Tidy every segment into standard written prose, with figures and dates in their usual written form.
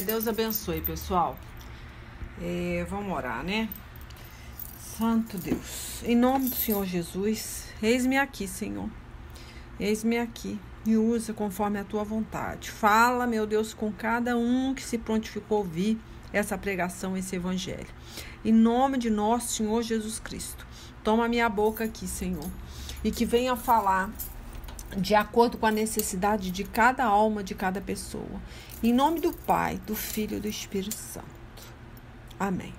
Deus abençoe, pessoal. Vamos orar, né? Santo Deus, em nome do Senhor Jesus, eis-me aqui, Senhor. Eis-me aqui. Me usa conforme a tua vontade. Fala, meu Deus, com cada um que se prontificou a ouvir essa pregação, esse evangelho. Em nome de nosso Senhor Jesus Cristo. Toma minha boca aqui, Senhor. E que venha falar de acordo com a necessidade de cada alma, de cada pessoa. Em nome do Pai, do Filho e do Espírito Santo. Amém.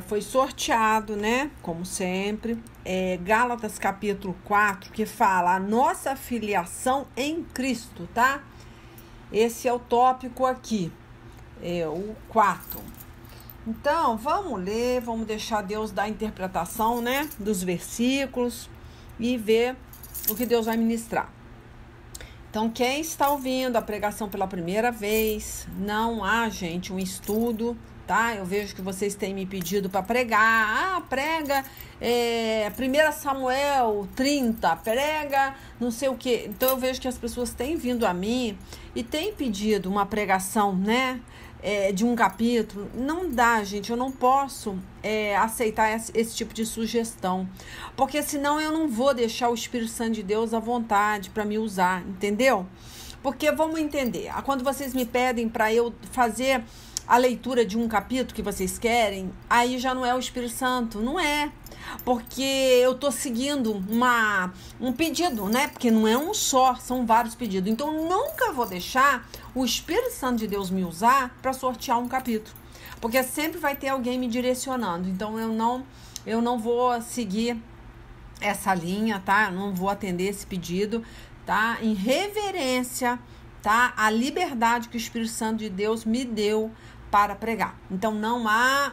Foi sorteado, né? Como sempre. Gálatas capítulo 4, que fala a nossa filiação em Cristo, tá? Esse é o tópico aqui. O 4. Então, vamos ler, vamos deixar Deus dar a interpretação, né? Dos versículos e ver o que Deus vai ministrar. Então, quem está ouvindo a pregação pela primeira vez, não há, gente, um estudo, tá? Eu vejo que vocês têm me pedido para pregar. Prega 1 Samuel 30, prega não sei o quê. Então, eu vejo que as pessoas têm vindo a mim e têm pedido uma pregação, né? De um capítulo. Não dá, gente, eu não posso aceitar esse tipo de sugestão, porque senão eu não vou deixar o Espírito Santo de Deus à vontade para me usar, entendeu? Porque vamos entender, quando vocês me pedem para eu fazer a leitura de um capítulo que vocês querem, aí já não é o Espírito Santo, não é, porque eu tô seguindo um pedido, né? Porque não é um só, são vários pedidos. Então, nunca vou deixar o Espírito Santo de Deus me usar para sortear um capítulo, porque sempre vai ter alguém me direcionando. Então, eu não vou seguir essa linha, tá? Eu não vou atender esse pedido, tá? Em reverência, tá? A liberdade que o Espírito Santo de Deus me deu para pregar. Então, não há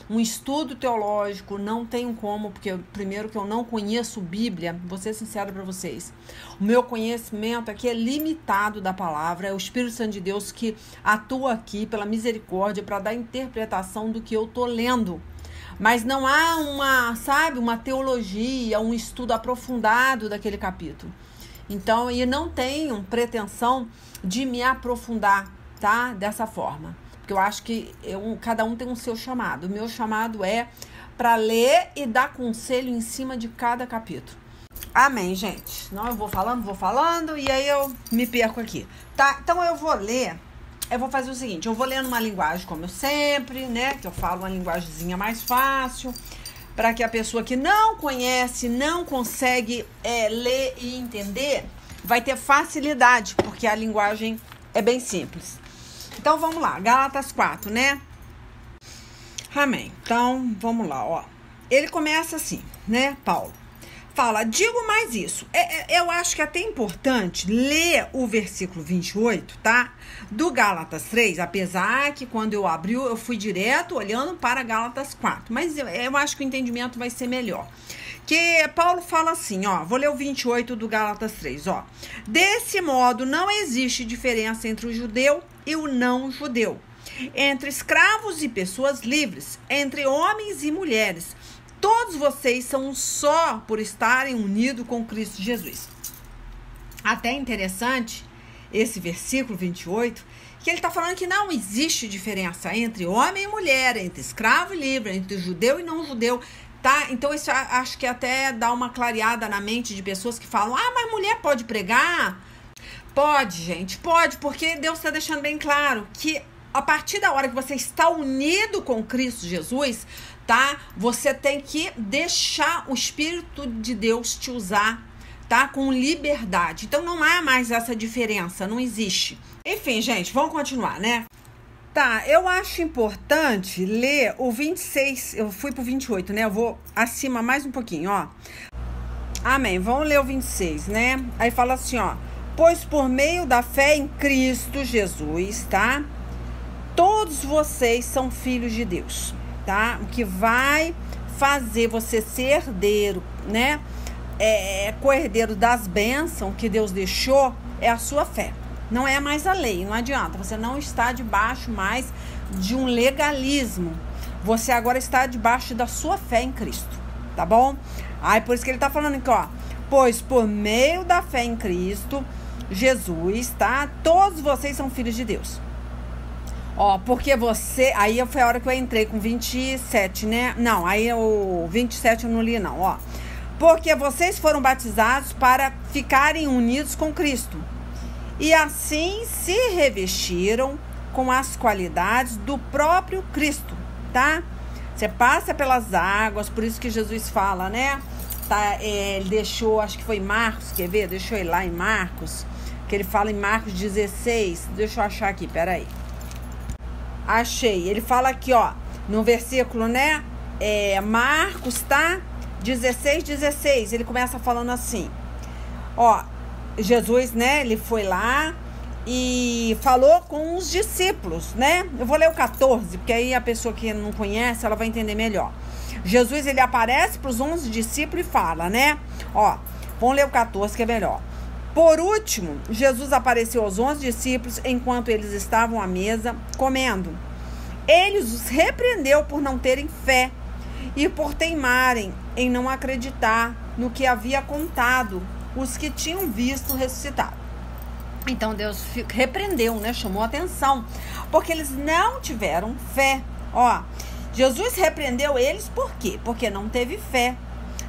um estudo teológico, não tenho como, porque primeiro que eu não conheço Bíblia, vou ser sincera para vocês, o meu conhecimento aqui é limitado da palavra, é o Espírito Santo de Deus que atua aqui pela misericórdia para dar interpretação do que eu tô lendo, mas não há uma teologia, um estudo aprofundado daquele capítulo. Então, e não tenho pretensão de me aprofundar, tá? Dessa forma. Porque eu acho que cada um tem um seu chamado. O meu chamado é para ler e dar conselho em cima de cada capítulo. Amém, gente? Não, eu vou falando e aí eu me perco aqui. Tá? Então eu vou ler, eu vou fazer o seguinte, eu vou ler numa linguagem como eu sempre, né? Que eu falo uma linguagemzinha mais fácil, para que a pessoa que não conhece, não consegue ler e entender, vai ter facilidade, porque a linguagem é bem simples. Então, vamos lá. Gálatas 4, né? Amém. Então, vamos lá, ó. Ele começa assim, né, Paulo? Fala, digo mais isso. Eu acho que é até importante ler o versículo 28, tá? Do Gálatas 3, apesar que quando eu abri, eu fui direto olhando para Gálatas 4. Mas eu acho que o entendimento vai ser melhor. Que Paulo fala assim, ó, vou ler o 28 do Gálatas 3, ó. Desse modo, não existe diferença entre o judeu e o não judeu, entre escravos e pessoas livres, entre homens e mulheres. Todos vocês são um só por estarem unidos com Cristo Jesus. Até interessante esse versículo 28, que ele está falando que não existe diferença entre homem e mulher, entre escravo e livre, entre judeu e não judeu. Tá? Então, isso acho que até dá uma clareada na mente de pessoas que falam, mas mulher pode pregar? Pode, gente, pode, porque Deus está deixando bem claro que a partir da hora que você está unido com Cristo Jesus, tá? Você tem que deixar o Espírito de Deus te usar, tá? Com liberdade. Então, não há mais essa diferença, não existe. Enfim, gente, vamos continuar, né? Tá, eu acho importante ler o 26, eu fui pro 28, né? Eu vou acima mais um pouquinho, ó. Amém, vamos ler o 26, né? Aí fala assim, ó. Pois por meio da fé em Cristo Jesus, tá? Todos vocês são filhos de Deus, tá? O que vai fazer você ser herdeiro, né? Co-herdeiro das bênçãos que Deus deixou é a sua fé. Não é mais a lei, não adianta. Você não está debaixo mais de um legalismo. Você agora está debaixo da sua fé em Cristo, tá bom? Aí por isso que ele está falando aqui, ó. Pois por meio da fé em Cristo, Jesus, tá? Todos vocês são filhos de Deus. Ó, porque você... Aí foi a hora que eu entrei com 27, né? Não, aí o 27 eu não li, não, ó. Porque vocês foram batizados para ficarem unidos com Cristo. E assim se revestiram com as qualidades do próprio Cristo, tá? Você passa pelas águas, por isso que Jesus fala, né? Tá, ele deixou, acho que foi Marcos, quer ver? Deixou ele lá em Marcos, que ele fala em Marcos 16. Deixa eu achar aqui, peraí. Achei. Ele fala aqui, ó, no versículo, né? Marcos, tá? 16. Ele começa falando assim. Ó, Jesus, né? Ele foi lá e falou com os discípulos, né? Eu vou ler o 14, porque aí a pessoa que não conhece, ela vai entender melhor. Jesus, ele aparece para os 11 discípulos e fala, né? Ó, vamos ler o 14, que é melhor. Por último, Jesus apareceu aos 11 discípulos enquanto eles estavam à mesa comendo. Ele os repreendeu por não terem fé e por teimarem em não acreditar no que havia contado os que tinham visto ressuscitado. Então Deus repreendeu, né? Chamou atenção, porque eles não tiveram fé. Ó, Jesus repreendeu eles por quê? Porque não teve fé,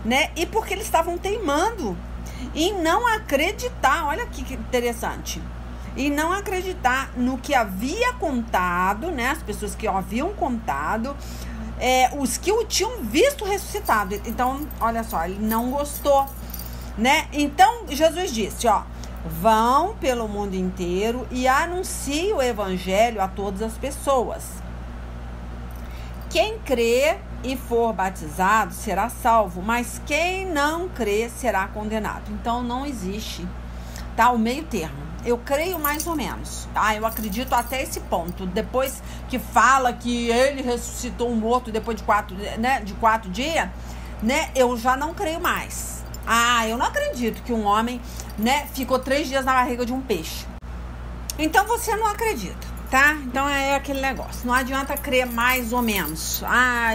né? E porque eles estavam teimando em não acreditar. Olha que interessante. E não acreditar no que havia contado, né? As pessoas que haviam contado, os que o tinham visto ressuscitado. Então, olha só, ele não gostou, né? Então, Jesus disse, ó, vão pelo mundo inteiro e anunciem o evangelho a todas as pessoas. Quem crê e for batizado será salvo, mas quem não crê será condenado. Então, não existe, tá, o meio termo. Eu creio mais ou menos, tá? Eu acredito até esse ponto. Depois que fala que ele ressuscitou um morto depois de 4 dias, né? Eu já não creio mais. Eu não acredito que um homem, né, ficou 3 dias na barriga de um peixe. Então você não acredita, tá? Então é aquele negócio. Não adianta crer mais ou menos.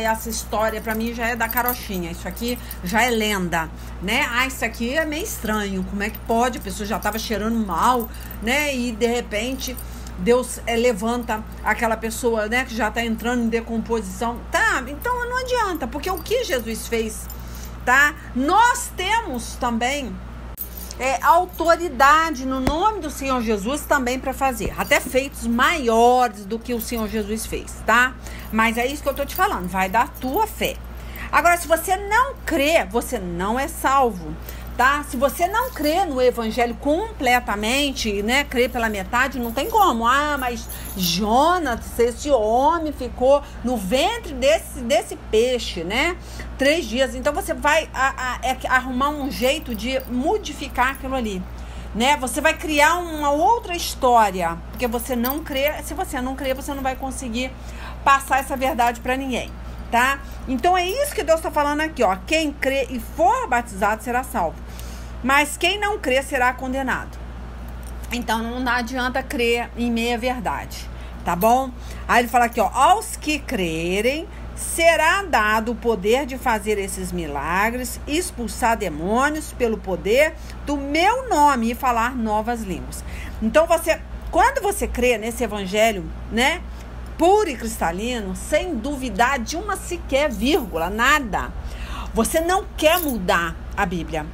Essa história pra mim já é da carochinha. Isso aqui já é lenda, né? Isso aqui é meio estranho. Como é que pode? A pessoa já tava cheirando mal, né? E de repente Deus levanta aquela pessoa, né, que já tá entrando em decomposição. Tá? Então não adianta, porque o que Jesus fez, tá? Nós temos também autoridade no nome do Senhor Jesus também para fazer, até feitos maiores do que o Senhor Jesus fez, tá? Mas é isso que eu tô te falando, vai da tua fé. Agora, se você não crê, você não é salvo, tá? Se você não crê no evangelho completamente, né, crê pela metade, não tem como. Mas Jonas, esse homem ficou no ventre desse peixe, né, 3 dias. Então você vai arrumar um jeito de modificar aquilo ali, né? Você vai criar uma outra história, porque você não crê. Se você não crê, você não vai conseguir passar essa verdade para ninguém, tá? Então é isso que Deus está falando aqui, ó. Quem crê e for batizado será salvo, mas quem não crê será condenado. Então não adianta crer em meia verdade, tá bom? Aí ele fala aqui, ó, aos que crerem será dado o poder de fazer esses milagres, expulsar demônios pelo poder do meu nome e falar novas línguas. Então quando você crê nesse evangelho, né, puro e cristalino, sem duvidar de uma sequer vírgula, nada, você não quer mudar a Bíblia,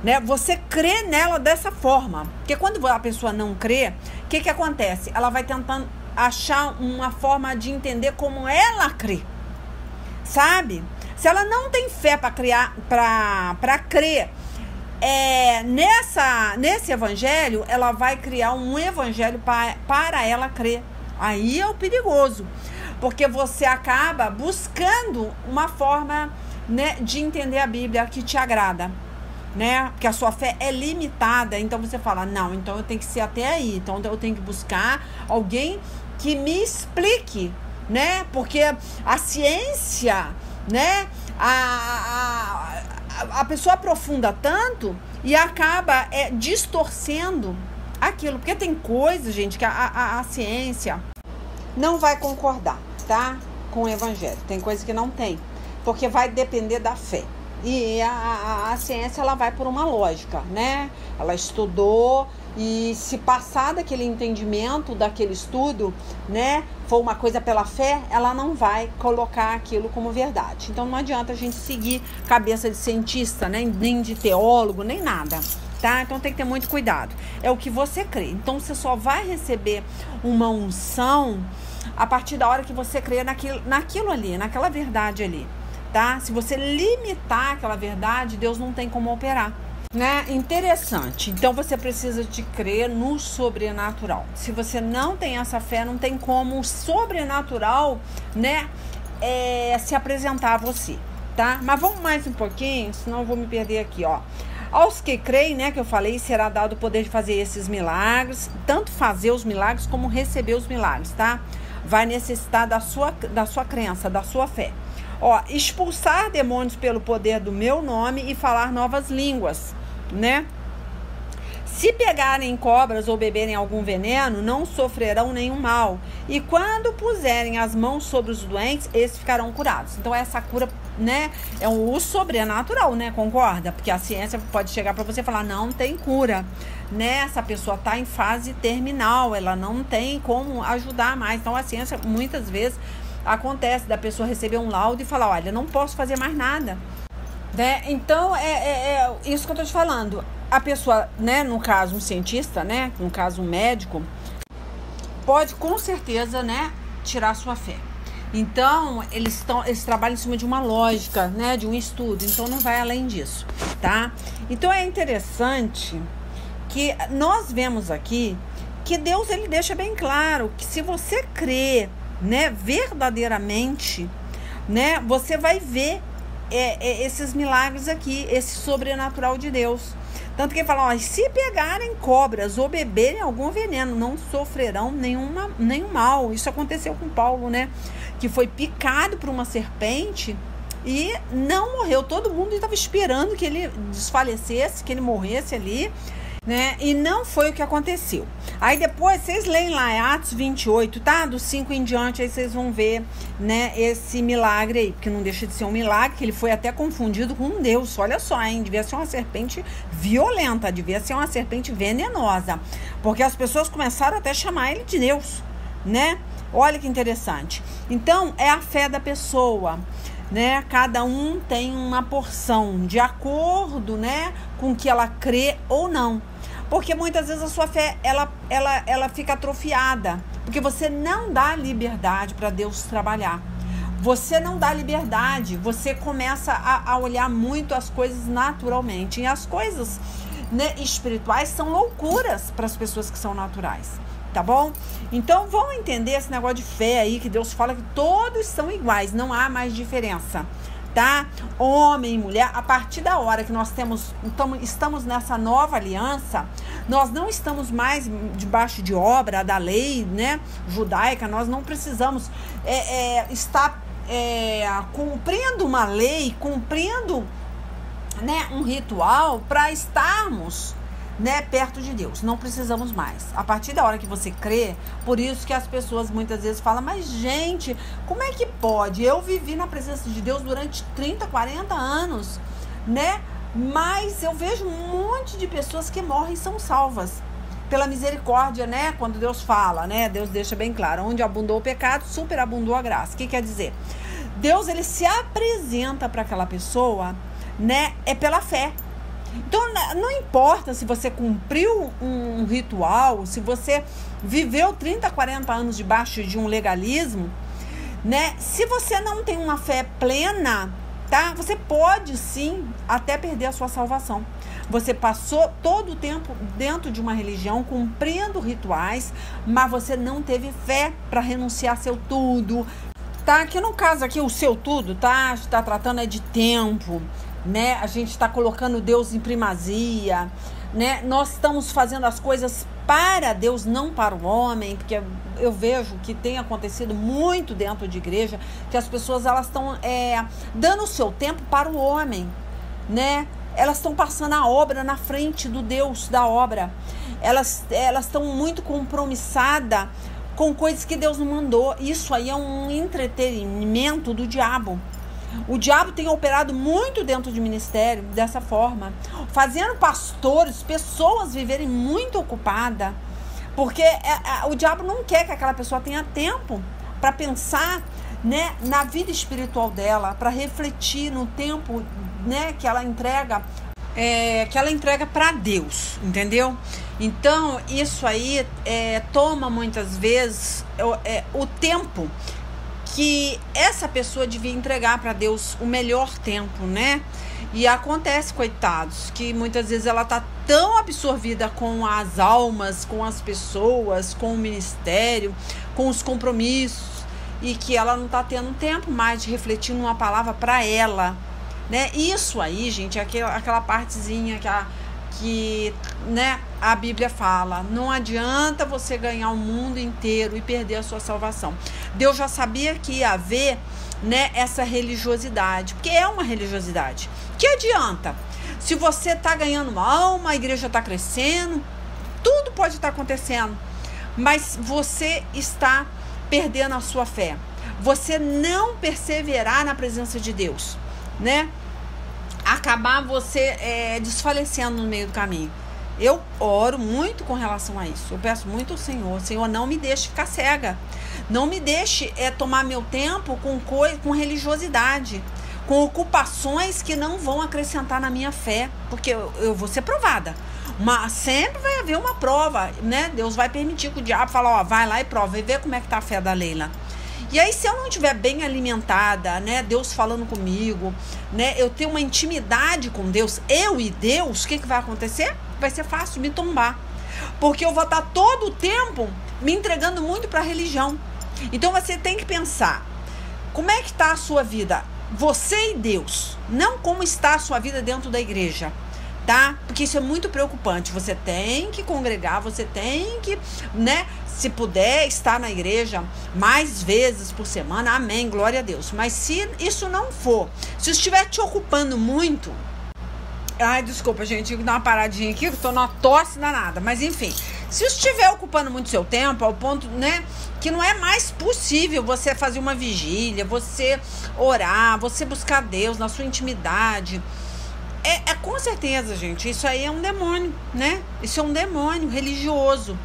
né? Você crê nela dessa forma. Porque quando a pessoa não crê, o que acontece? Ela vai tentando achar uma forma de entender como ela crê, sabe? Se ela não tem fé para crer nesse evangelho, ela vai criar um evangelho para ela crer. Aí é o perigoso, porque você acaba buscando uma forma, né, de entender a Bíblia que te agrada, né? Porque a sua fé é limitada. Então você fala, não, então eu tenho que ser até aí, então eu tenho que buscar alguém que me explique, né? Porque a ciência, né, a pessoa aprofunda tanto e acaba distorcendo aquilo, porque tem coisas, gente, que a ciência não vai concordar, tá, com o evangelho. Tem coisa que não tem, porque vai depender da fé, E a ciência, ela vai por uma lógica, né? Ela estudou e se passar daquele entendimento, daquele estudo, né, for uma coisa pela fé, ela não vai colocar aquilo como verdade. Então não adianta a gente seguir cabeça de cientista, né, nem de teólogo, nem nada, tá? Então tem que ter muito cuidado. É o que você crê. Então você só vai receber uma unção a partir da hora que você crê naquilo ali, naquela verdade ali. Tá? Se você limitar aquela verdade, Deus não tem como operar, né? Interessante. Então você precisa de crer no sobrenatural. Se você não tem essa fé, não tem como o sobrenatural, né, se apresentar a você, tá? Mas vamos mais um pouquinho, senão eu vou me perder aqui, ó. Aos que creem, né, que eu falei, será dado o poder de fazer esses milagres, tanto fazer os milagres como receber os milagres, tá? Vai necessitar da sua crença, da sua fé. Ó, expulsar demônios pelo poder do meu nome e falar novas línguas, né? Se pegarem cobras ou beberem algum veneno, não sofrerão nenhum mal. E quando puserem as mãos sobre os doentes, esses ficarão curados. Então essa cura, né, é o sobrenatural, né? Concorda? Porque a ciência pode chegar para você e falar, não tem cura, né? Essa pessoa está em fase terminal, ela não tem como ajudar mais. Então a ciência, muitas vezes, acontece da pessoa receber um laudo e falar, olha, não posso fazer mais nada, né? Então é isso que eu tô te falando. A pessoa, né, no caso um cientista, né, no caso um médico, pode com certeza, né, tirar sua fé. Então eles trabalham em cima de uma lógica, né, de um estudo. Então não vai além disso, tá? Então é interessante que nós vemos aqui que Deus, ele deixa bem claro que se você crê, né, verdadeiramente, né, você vai ver esses milagres aqui, esse sobrenatural de Deus. Tanto que ele fala, ó, se pegarem cobras ou beberem algum veneno, não sofrerão nenhum mal. Isso aconteceu com Paulo, né, que foi picado por uma serpente e não morreu. Todo mundo estava esperando que ele desfalecesse, que ele morresse ali, né? E não foi o que aconteceu. Aí depois vocês leem lá Atos 28, tá? Do 5 em diante, aí vocês vão ver, né, esse milagre aí, porque não deixa de ser um milagre, que ele foi até confundido com um Deus. Olha só, hein? Devia ser uma serpente violenta, devia ser uma serpente venenosa, porque as pessoas começaram até a chamar ele de Deus, né? Olha que interessante. Então, é a fé da pessoa, né? Cada um tem uma porção de acordo, né, com que ela crê ou não. Porque muitas vezes a sua fé, ela fica atrofiada, porque você não dá liberdade para Deus trabalhar. Você não dá liberdade, você começa a olhar muito as coisas naturalmente. E as coisas, né, espirituais são loucuras para as pessoas que são naturais, tá bom? Então vamos entender esse negócio de fé aí, que Deus fala que todos são iguais, não há mais diferença, tá? Homem e mulher, a partir da hora que nós estamos nessa nova aliança, nós não estamos mais debaixo de obra da lei, né, judaica. Nós não precisamos estar cumprindo uma lei, cumprindo, né, um ritual para estarmos, né, perto de Deus. Não precisamos mais. A partir da hora que você crê, por isso que as pessoas muitas vezes falam, mas gente, como é que pode? Eu vivi na presença de Deus durante 30, 40 anos, né? Mas eu vejo um monte de pessoas que morrem e são salvas pela misericórdia, né? Quando Deus fala, né? Deus deixa bem claro, onde abundou o pecado, superabundou a graça. O que quer dizer? Deus, ele se apresenta para aquela pessoa, né? É pela fé. Então, não importa se você cumpriu um ritual, se você viveu 30, 40 anos debaixo de um legalismo, né? Se você não tem uma fé plena, tá? Você pode, sim, até perder a sua salvação. Você passou todo o tempo dentro de uma religião, cumprindo rituais, mas você não teve fé para renunciar seu tudo. Tá? Aqui no caso aqui, o seu tudo, tá? A gente tá tratando de tempo, né? A gente está colocando Deus em primazia, né? Nós estamos fazendo as coisas para Deus, não para o homem, porque eu vejo que tem acontecido muito dentro de igreja, que as pessoas, elas estão dando o seu tempo para o homem, né? Elas estão passando a obra na frente do Deus da obra. Elas estão muito compromissadas com coisas que Deus não mandou. Isso aí é um entretenimento do diabo. O diabo tem operado muito dentro de ministério dessa forma, fazendo pastores, pessoas viverem muito ocupadas, porque o diabo não quer que aquela pessoa tenha tempo para pensar, né, na vida espiritual dela, para refletir no tempo, né, que ela entrega para Deus, entendeu? Então, isso aí toma muitas vezes o tempo que essa pessoa devia entregar para Deus, o melhor tempo, né? E acontece, coitados, que muitas vezes ela tá tão absorvida com as almas, com as pessoas, com o ministério, com os compromissos, e que ela não tá tendo tempo mais de refletir numa palavra para ela, né? Isso aí, gente, é aquela partezinha que né, a Bíblia fala, não adianta você ganhar o mundo inteiro e perder a sua salvação. Deus já sabia que ia haver, né, essa religiosidade, porque é uma religiosidade. Que adianta? Se você está ganhando alma, a igreja está crescendo, tudo pode estar acontecendo, mas você está perdendo a sua fé. Você não perseverar na presença de Deus, né? Acabar você desfalecendo no meio do caminho. Eu oro muito com relação a isso. Eu peço muito ao Senhor. Senhor, não me deixe ficar cega. Não me deixe tomar meu tempo com religiosidade, com ocupações que não vão acrescentar na minha fé, porque eu vou ser provada. Mas sempre vai haver uma prova, né? Deus vai permitir que o diabo fale, ó, vai lá e prova, e vê como é que tá a fé da Leila. E aí, se eu não estiver bem alimentada, né, Deus falando comigo, né, eu ter uma intimidade com Deus, eu e Deus, o que vai acontecer? Vai ser fácil me tombar, porque eu vou estar todo o tempo me entregando muito para a religião. Então, você tem que pensar, como é que está a sua vida? Você e Deus, não como está a sua vida dentro da igreja, tá? Porque isso é muito preocupante. Você tem que congregar, você tem que, né, se puder estar na igreja mais vezes por semana, amém, glória a Deus. Mas se isso não for, se estiver te ocupando muito, ai, desculpa, gente, tive que dar uma paradinha aqui, que eu tô numa tosse danada, mas enfim, se estiver ocupando muito seu tempo, ao ponto, né, que não é mais possível você fazer uma vigília, você orar, você buscar Deus na sua intimidade, com certeza, gente, isso aí é um demônio, né? Isso é um demônio religioso.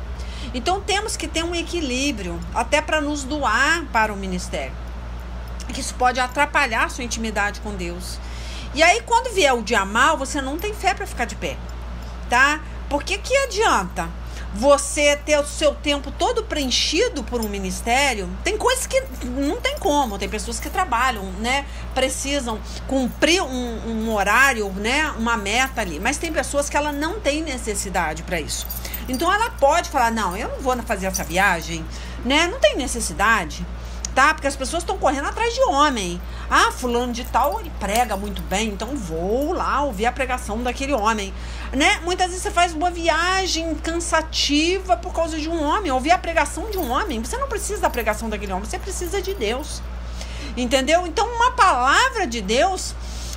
Então temos que ter um equilíbrio, até para nos doar para o ministério, que isso pode atrapalhar a sua intimidade com Deus. E aí, quando vier o dia mal, você não tem fé para ficar de pé, tá? Porque que adianta você ter o seu tempo todo preenchido por um ministério? Tem coisas que não tem como, tem pessoas que trabalham, né? Precisam cumprir um horário, né? Uma meta ali, mas tem pessoas que ela não tem necessidade para isso. Então ela pode falar, não, eu não vou fazer essa viagem, né? Não tem necessidade, tá? Porque as pessoas estão correndo atrás de homem. Ah, fulano de tal, ele prega muito bem, então vou lá ouvir a pregação daquele homem, né? Muitas vezes você faz uma viagem cansativa por causa de um homem, ouvir a pregação de um homem. Você não precisa da pregação daquele homem, você precisa de Deus, entendeu? Então uma palavra de Deus,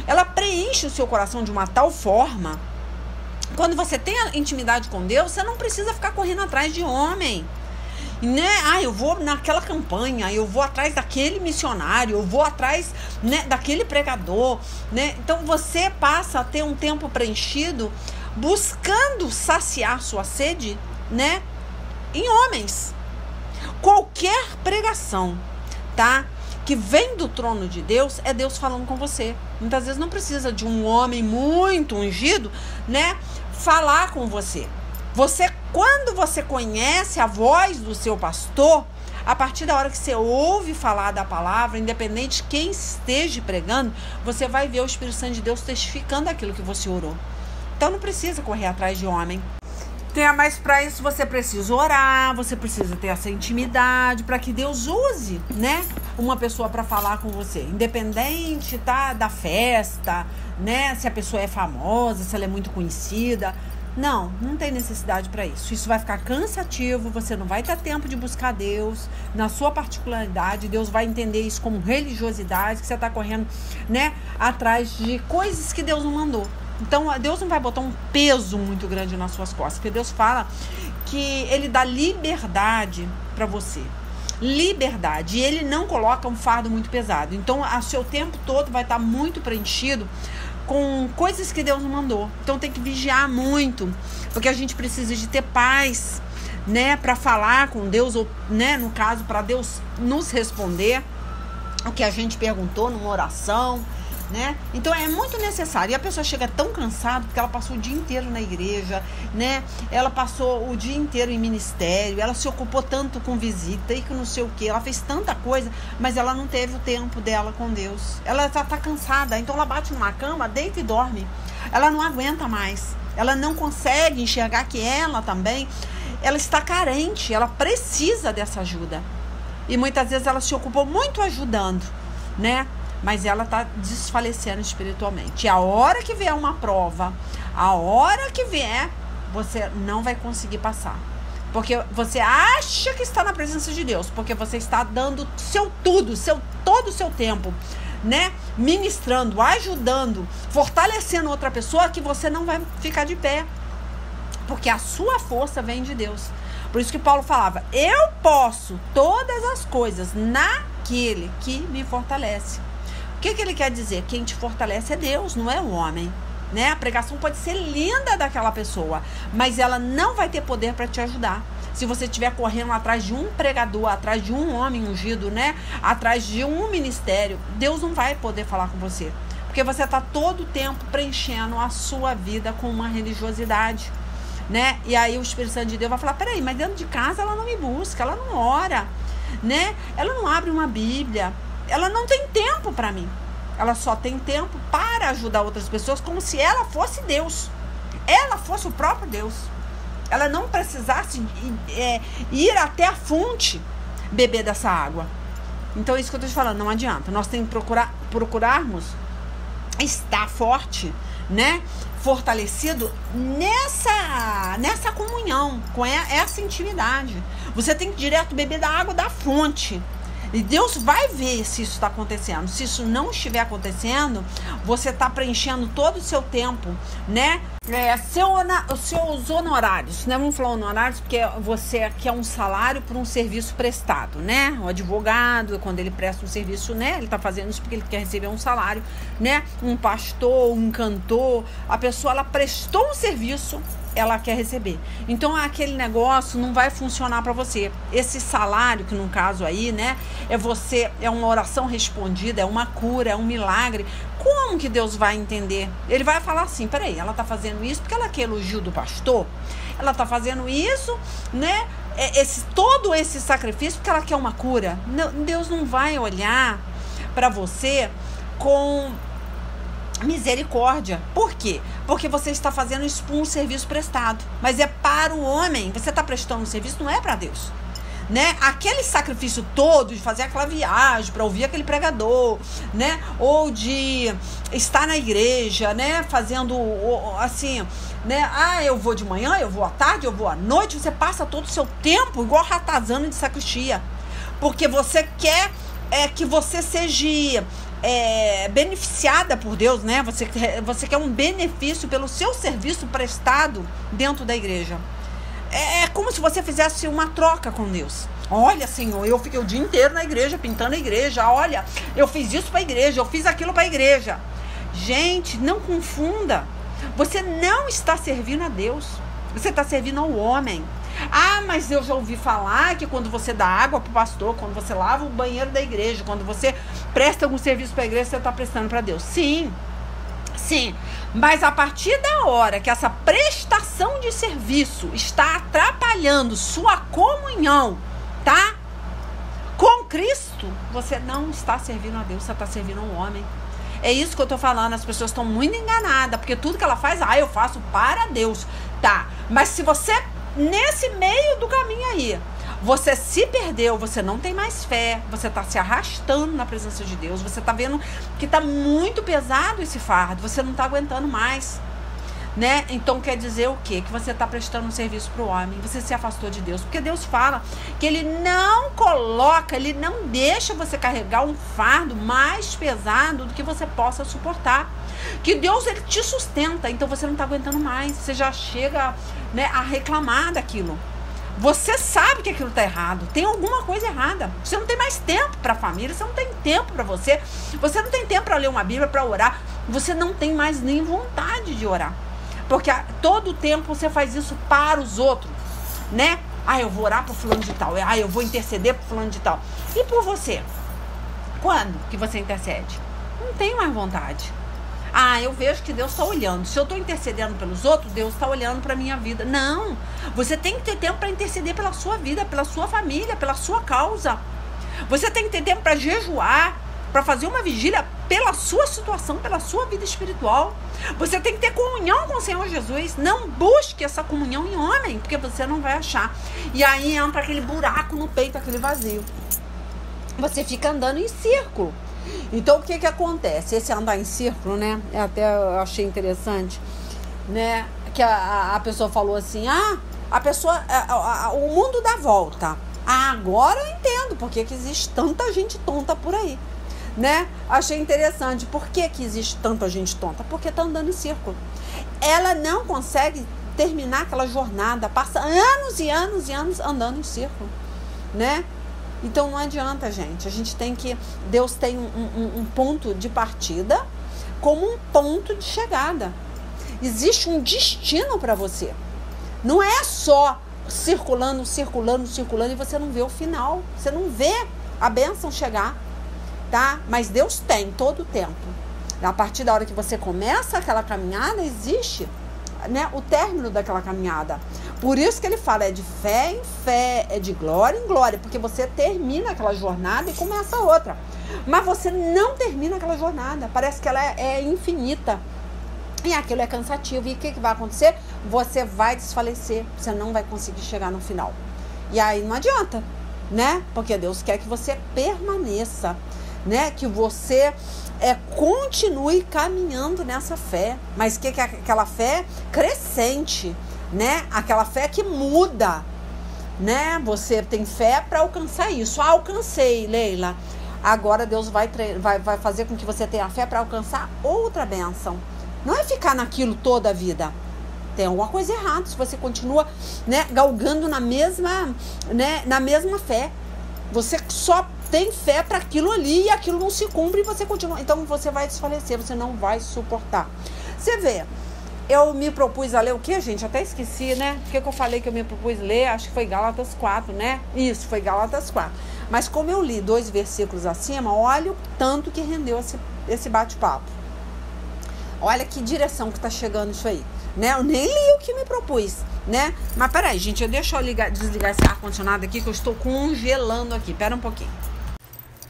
ela preenche o seu coração de uma tal forma. Quando você tem a intimidade com Deus, você não precisa ficar correndo atrás de homem, né? Ah, eu vou naquela campanha, eu vou atrás daquele missionário, eu vou atrás, né, daquele pregador, né? Então você passa a ter um tempo preenchido buscando saciar sua sede, né, em homens. Qualquer pregação, tá, que vem do trono de Deus, é Deus falando com você. Muitas vezes não precisa de um homem muito ungido, né, falar com você. Quando você conhece a voz do seu pastor, a partir da hora que você ouve falar da palavra, independente de quem esteja pregando, você vai ver o Espírito Santo de Deus testificando aquilo que você orou. Então não precisa correr atrás de homem. Mas para isso você precisa orar, você precisa ter essa intimidade para que Deus use, né, uma pessoa para falar com você, independente, tá, da festa, né, se a pessoa é famosa, se ela é muito conhecida. Não tem necessidade para isso. Isso vai ficar cansativo, você não vai ter tempo de buscar Deus na sua particularidade. Deus vai entender isso como religiosidade, que você está correndo, né, atrás de coisas que Deus não mandou. Então, Deus não vai botar um peso muito grande nas suas costas, porque Deus fala que Ele dá liberdade para você. liberdade. E Ele não coloca um fardo muito pesado. Então, o seu tempo todo vai estar muito preenchido com coisas que Deus mandou. Então, tem que vigiar muito, porque a gente precisa de ter paz, né, para falar com Deus, ou, né, no caso, para Deus nos responder o que a gente perguntou numa oração, né? Então é muito necessário. E a pessoa chega tão cansada porque ela passou o dia inteiro na igreja, né? Ela passou o dia inteiro em ministério, ela se ocupou tanto com visita e com não sei o que, ela fez tanta coisa, mas ela não teve o tempo dela com Deus. Ela já tá cansada, então ela bate numa cama, deita e dorme. Ela não aguenta mais. Ela não consegue enxergar que ela também, ela está carente, ela precisa dessa ajuda. E muitas vezes ela se ocupou muito ajudando, né? Mas ela está desfalecendo espiritualmente. E a hora que vier uma prova, a hora que vier, você não vai conseguir passar. Porque você acha que está na presença de Deus, porque você está dando seu tudo, todo o seu tempo, né? Ministrando, ajudando, fortalecendo outra pessoa, que você não vai ficar de pé. Porque a sua força vem de Deus. Por isso que Paulo falava, eu posso todas as coisas naquele que me fortalece. O que ele quer dizer? Quem te fortalece é Deus, não é o homem, né? A pregação pode ser linda daquela pessoa, mas ela não vai ter poder para te ajudar. Se você estiver correndo atrás de um pregador, atrás de um homem ungido, né? Atrás de um ministério, Deus não vai poder falar com você. Porque você está todo o tempo preenchendo a sua vida com uma religiosidade, né? E aí o Espírito Santo de Deus vai falar, peraí, mas dentro de casa ela não me busca, ela não ora, né? Ela não abre uma Bíblia, ela não tem tempo para mim. Ela só tem tempo para ajudar outras pessoas, como se ela fosse Deus. Ela fosse o próprio Deus. Ela não precisasse ir até a fonte beber dessa água. Então é isso que eu estou te falando, não adianta. Nós temos que procurarmos estar forte, né? Fortalecido nessa comunhão, com essa intimidade. Você tem que direto beber da água da fonte. E Deus vai ver se isso está acontecendo. Se isso não estiver acontecendo, você está preenchendo todo o seu tempo, né? Os seus honorários, né? Vamos falar honorários, porque você quer um salário por um serviço prestado, né? O advogado, quando ele presta um serviço, né? Ele está fazendo isso porque ele quer receber um salário, né? Um pastor, um cantor, a pessoa, ela prestou um serviço, ela quer receber. Então aquele negócio não vai funcionar para você. Esse salário, que no caso aí, né, é uma oração respondida, é uma cura, é um milagre. Como que Deus vai entender? Ele vai falar assim, peraí, ela tá fazendo isso porque ela quer elogio do pastor? Ela tá fazendo isso, né, todo esse sacrifício porque ela quer uma cura? Não, Deus não vai olhar para você com misericórdia. Por quê? Porque você está fazendo isso por um serviço prestado, mas é para o homem. Você está prestando um serviço, não é para Deus, né? Aquele sacrifício todo de fazer aquela viagem para ouvir aquele pregador, né? Ou de estar na igreja, né? Fazendo assim, né? Ah, eu vou de manhã, eu vou à tarde, eu vou à noite. Você passa todo o seu tempo igual ratazana de sacristia, porque você quer que você seja beneficiada por Deus, né? Você quer um benefício pelo seu serviço prestado dentro da igreja. É como se você fizesse uma troca com Deus. Olha, Senhor, eu fiquei o dia inteiro na igreja, pintando a igreja. Olha, eu fiz isso para a igreja, eu fiz aquilo para a igreja. Gente, não confunda. Você não está servindo a Deus. Você está servindo ao homem. Ah, mas eu já ouvi falar que quando você dá água para o pastor, quando você lava o banheiro da igreja, quando você presta algum serviço para a igreja, você está prestando para Deus. Sim, sim. Mas a partir da hora que essa prestação de serviço está atrapalhando sua comunhão, tá? Com Cristo, você não está servindo a Deus, você está servindo a um homem. É isso que eu tô falando, as pessoas estão muito enganadas, porque tudo que ela faz, eu faço para Deus, tá? Mas se você, nesse meio do caminho aí, você se perdeu, você não tem mais fé, você está se arrastando na presença de Deus, você está vendo que está muito pesado esse fardo, você não está aguentando mais, né? Então quer dizer o quê? Que você está prestando um serviço para o homem, você se afastou de Deus, porque Deus fala que Ele não deixa você carregar um fardo mais pesado do que você possa suportar, que Deus, Ele te sustenta, então você não está aguentando mais, você já chega, né, a reclamar daquilo. Você sabe que aquilo está errado. Tem alguma coisa errada. Você não tem mais tempo para a família. Você não tem tempo para você. Você não tem tempo para ler uma Bíblia, para orar. Você não tem mais nem vontade de orar. Porque todo o tempo você faz isso para os outros, né? Eu vou orar para o fulano de tal. Eu vou interceder para o fulano de tal. E por você? Quando que você intercede? Não tem mais vontade. Eu vejo que Deus está olhando. Se eu estou intercedendo pelos outros, Deus está olhando para a minha vida. Não. Você tem que ter tempo para interceder pela sua vida, pela sua família, pela sua causa. Você tem que ter tempo para jejuar, para fazer uma vigília pela sua situação, pela sua vida espiritual. Você tem que ter comunhão com o Senhor Jesus. Não busque essa comunhão em homem, porque você não vai achar. E aí entra aquele buraco no peito, aquele vazio. Você fica andando em círculo. Então, o que acontece? Esse andar em círculo, né? Até eu achei interessante, né? Que a pessoa falou assim, o mundo dá volta. Agora eu entendo porque que existe tanta gente tonta por aí, né? Achei interessante. Por que existe tanta gente tonta? Porque tá andando em círculo. Ela não consegue terminar aquela jornada, passa anos e anos e anos andando em círculo, né? Então não adianta, gente. A gente tem que... Deus tem um ponto de partida como um ponto de chegada. Existe um destino para você. Não é só circulando e você não vê o final. Você não vê a bênção chegar, tá? Mas Deus tem todo o tempo. A partir da hora que você começa aquela caminhada, existe, né, o término daquela caminhada. Por isso que ele fala, é de fé em fé, é de glória em glória, porque você termina aquela jornada e começa outra. Mas você não termina aquela jornada, parece que ela é infinita. E aquilo é cansativo. E o que vai acontecer? Você vai desfalecer, você não vai conseguir chegar no final. E aí não adianta, né? Porque Deus quer que você permaneça, né? Que você continue caminhando nessa fé. Mas que é aquela fé crescente, né? Aquela fé que muda, né? Você tem fé para alcançar isso. Alcancei, Leila. Agora Deus vai fazer com que você tenha fé para alcançar outra bênção. Não é ficar naquilo toda a vida. Tem alguma coisa errada se você continua, né, galgando na mesma fé. Você só tem fé para aquilo ali e aquilo não se cumpre e você continua. Então você vai desfalecer, você não vai suportar. Você vê, eu me propus a ler o quê, gente? Até esqueci, né? O que eu falei que eu me propus ler? Acho que foi Gálatas 4, né? Isso, foi Gálatas 4. Mas como eu li 2 versículos acima, olha o tanto que rendeu esse bate-papo. Olha que direção que tá chegando isso aí, né? Eu nem li o que me propus, né? Mas peraí, gente, deixa eu desligar esse ar-condicionado aqui que eu estou congelando aqui. Pera um pouquinho.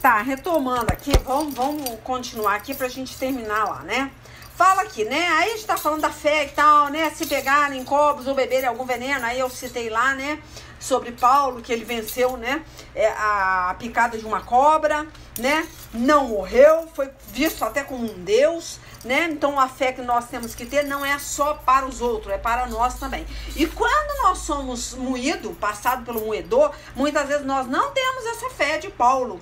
Tá, retomando aqui, vamos continuar aqui pra gente terminar lá, né? Fala aqui, né? Aí a gente tá falando da fé e tal, né? Se pegarem cobras ou beberem algum veneno, aí eu citei lá, né? Sobre Paulo, que ele venceu, né? A picada de uma cobra, né? Não morreu, foi visto até como um Deus, né? Então a fé que nós temos que ter não é só para os outros, é para nós também. E quando nós somos moídos, passado pelo moedor, muitas vezes nós não temos essa fé de Paulo.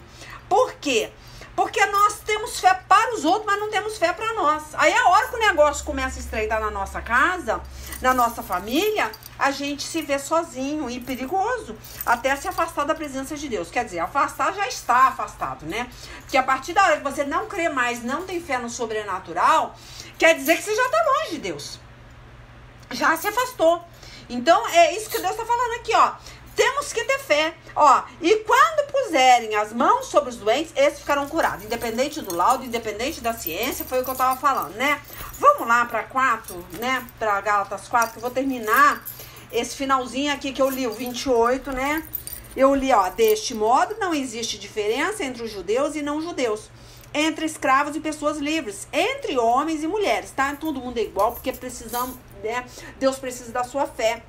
Por quê? Porque nós temos fé para os outros, mas não temos fé para nós. Aí a hora que o negócio começa a estreitar na nossa casa, na nossa família, a gente se vê sozinho e perigoso, até se afastar da presença de Deus. Quer dizer, afastar já está afastado, né? Porque a partir da hora que você não crê mais, não tem fé no sobrenatural, quer dizer que você já está longe de Deus. Já se afastou. Então, é isso que Deus está falando aqui, ó. Temos que ter fé, ó, e quando puserem as mãos sobre os doentes, esses ficarão curados, independente do laudo, independente da ciência, foi o que eu tava falando, né? Vamos lá para 4, né, para Gálatas 4, que eu vou terminar esse finalzinho aqui que eu li, o 28, né? Eu li, ó, deste modo não existe diferença entre os judeus e não judeus, entre escravos e pessoas livres, entre homens e mulheres, tá? Todo mundo é igual, porque precisamos, né, Deus precisa da sua fé.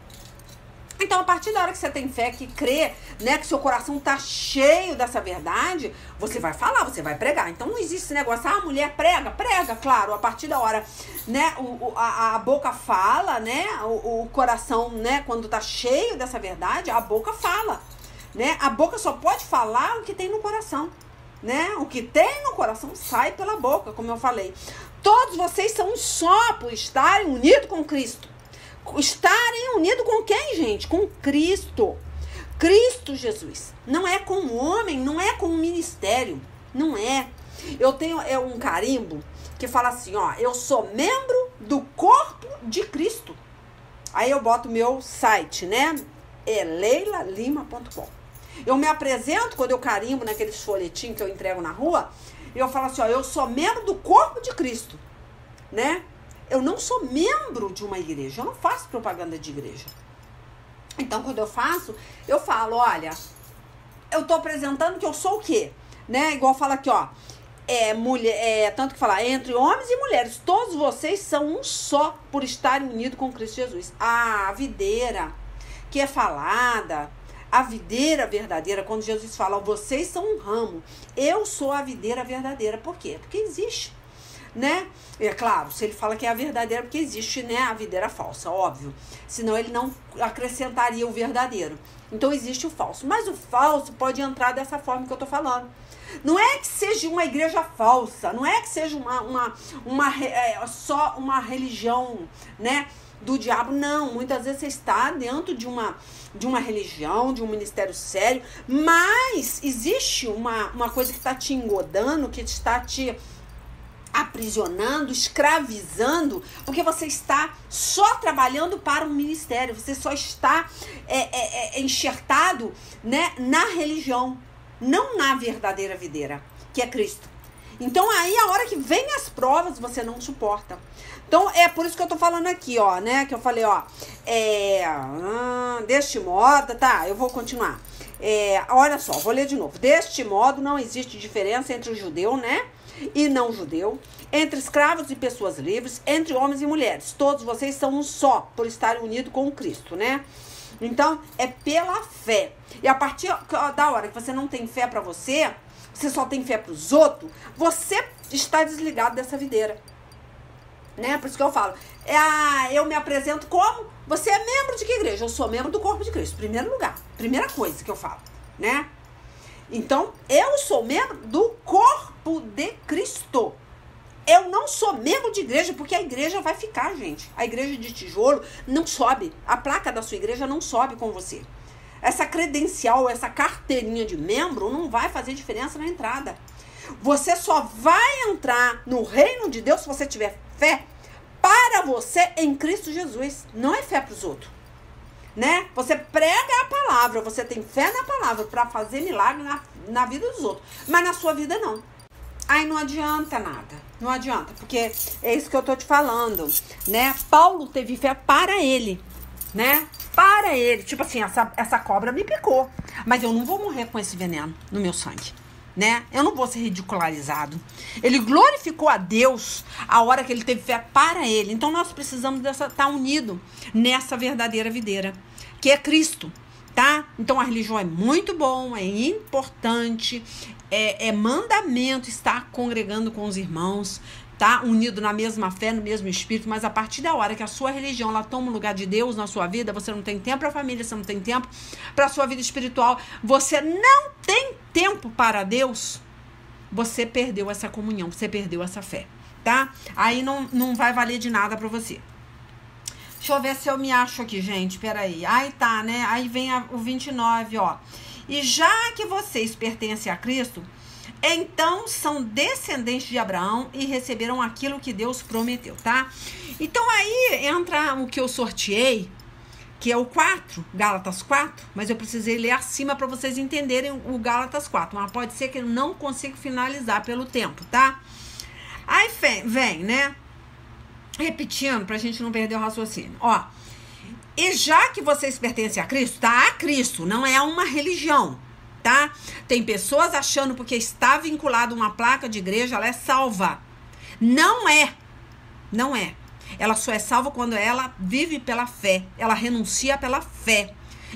Então, a partir da hora que você tem fé, que crê, né, que seu coração tá cheio dessa verdade, você vai falar, você vai pregar. Então, não existe esse negócio, a mulher prega, claro, a partir da hora, né, a boca fala, né, o coração, né, quando tá cheio dessa verdade, a boca fala, né, a boca só pode falar o que tem no coração, né, o que tem no coração sai pela boca, como eu falei. Todos vocês são um só por estarem unidos com Cristo. Estarem unidos com quem, gente? Com Cristo. Cristo Jesus. Não é com o homem, não é com o ministério. Não é. Eu tenho um carimbo que fala assim, ó, eu sou membro do corpo de Cristo. Aí eu boto o meu site, né? É leilalima.com. Eu me apresento quando eu carimbo naqueles folhetinhos que eu entrego na rua, e eu falo assim, ó, eu sou membro do corpo de Cristo, né? Eu não sou membro de uma igreja, eu não faço propaganda de igreja. Então, quando eu faço, eu falo, olha, eu tô apresentando que eu sou o quê? Né? Igual fala aqui, ó, tanto que fala, entre homens e mulheres, todos vocês são um só por estarem unidos com Cristo Jesus. A videira que é falada, a videira verdadeira, quando Jesus fala, vocês são um ramo, eu sou a videira verdadeira. Por quê? Porque existe, né? É claro, se ele fala que é a verdadeira, porque existe, né, a videira falsa, óbvio. Senão ele não acrescentaria o verdadeiro. Então existe o falso. Mas o falso pode entrar dessa forma que eu tô falando. Não é que seja uma igreja falsa, não é que seja só uma religião, né, do diabo. Não, muitas vezes você está dentro de uma religião, de um ministério sério, mas existe uma coisa que está te engodando, que está te aprisionando, escravizando, porque você está só trabalhando para um ministério, você só está enxertado, né, na religião, não na verdadeira videira, que é Cristo. Então aí a hora que vem as provas, você não suporta. Então é por isso que eu tô falando aqui, ó, né, que eu falei, ó, deste modo, tá, eu vou continuar. Olha só, vou ler de novo. Deste modo não existe diferença entre o judeu, né, e não judeu, entre escravos e pessoas livres, entre homens e mulheres. Todos vocês são um só, por estarem unidos com Cristo, né? Então, é pela fé. E a partir da hora que você não tem fé pra você só tem fé pros outros, você está desligado dessa videira. Né? Por isso que eu falo, eu me apresento como? Você é membro de que igreja? Eu sou membro do corpo de Cristo, primeiro lugar, primeira coisa que eu falo, né? Então, eu sou membro do corpo de Cristo. Eu não sou membro de igreja, porque a igreja vai ficar, gente. A igreja de tijolo não sobe. A placa da sua igreja não sobe com você. Essa credencial, essa carteirinha de membro não vai fazer diferença na entrada. Você só vai entrar no reino de Deus se você tiver fé para você em Cristo Jesus. Não é fé para os outros. Né? Você prega a palavra, você tem fé na palavra para fazer milagre na vida dos outros, mas na sua vida não. Aí não adianta nada, não adianta, porque é isso que eu tô te falando, né? Paulo teve fé para ele, né? Para ele, tipo assim, essa cobra me picou, mas eu não vou morrer com esse veneno no meu sangue, né? Eu não vou ser ridicularizado. Ele glorificou a Deus a hora que ele teve fé para ele. Então nós precisamos estar unidos nessa verdadeira videira, que é Cristo, tá? Então a religião é muito bom, é importante, é mandamento estar congregando com os irmãos, tá? Unido na mesma fé, no mesmo espírito, mas a partir da hora que a sua religião ela toma o lugar de Deus na sua vida, você não tem tempo para a família, você não tem tempo para a sua vida espiritual, você não tem tempo para Deus, você perdeu essa comunhão, você perdeu essa fé, tá? Aí não vai valer de nada para você. Deixa eu ver se eu me acho aqui, gente, peraí. Aí tá, né? Aí vem o 29, ó. E já que vocês pertencem a Cristo, então são descendentes de Abraão e receberam aquilo que Deus prometeu, tá? Então aí entra o que eu sorteei, que é o 4, Gálatas 4, mas eu precisei ler acima para vocês entenderem o Gálatas 4, mas pode ser que eu não consiga finalizar pelo tempo, tá? Aí vem, né? Repetindo, pra gente não perder o raciocínio. Ó, e já que vocês pertencem a Cristo, tá? A Cristo, não é uma religião, tá? Tem pessoas achando porque está vinculado a uma placa de igreja, ela é salva. Não é. Não é. Ela só é salva quando ela vive pela fé. Ela renuncia pela fé.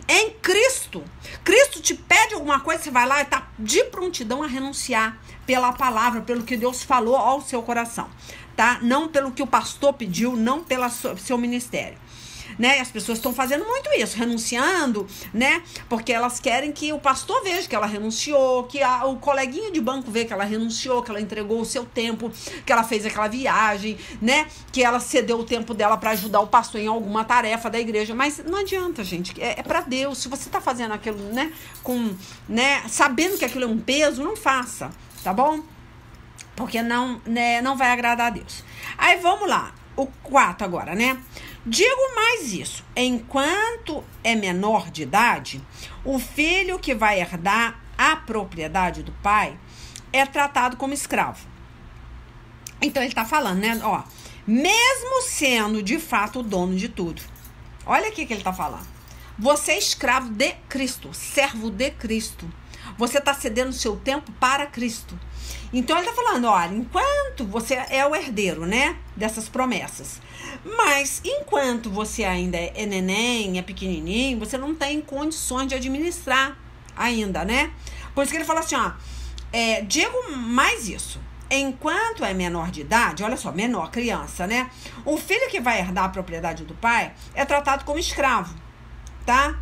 Em Cristo. Cristo te pede alguma coisa, você vai lá e tá de prontidão a renunciar pela palavra, pelo que Deus falou ao seu coração, tá? Não pelo que o pastor pediu, não pelo seu ministério. né? As pessoas estão fazendo muito isso, renunciando, né? Porque elas querem que o pastor veja que ela renunciou, que o coleguinha de banco vê que ela renunciou, que ela entregou o seu tempo, que ela fez aquela viagem, né? Que ela cedeu o tempo dela para ajudar o pastor em alguma tarefa da igreja. Mas não adianta, gente. É para Deus. Se você tá fazendo aquilo, né? Sabendo que aquilo é um peso, não faça, tá bom? Porque não vai agradar a Deus. Aí vamos lá. O 4 agora, né? Digo mais isso, enquanto é menor de idade, o filho que vai herdar a propriedade do pai é tratado como escravo. Então ele tá falando, né? Ó, mesmo sendo de fato o dono de tudo. Olha aqui que ele tá falando. Você é escravo de Cristo, servo de Cristo. Você tá cedendo seu tempo para Cristo. Então ele tá falando, olha, enquanto você é o herdeiro, né, dessas promessas, mas enquanto você ainda é neném, é pequenininho, você não tem condições de administrar ainda, né? Por isso que ele fala assim, ó, digo mais isso, enquanto é menor de idade, olha só, menor, criança, né? O filho que vai herdar a propriedade do pai é tratado como escravo, tá?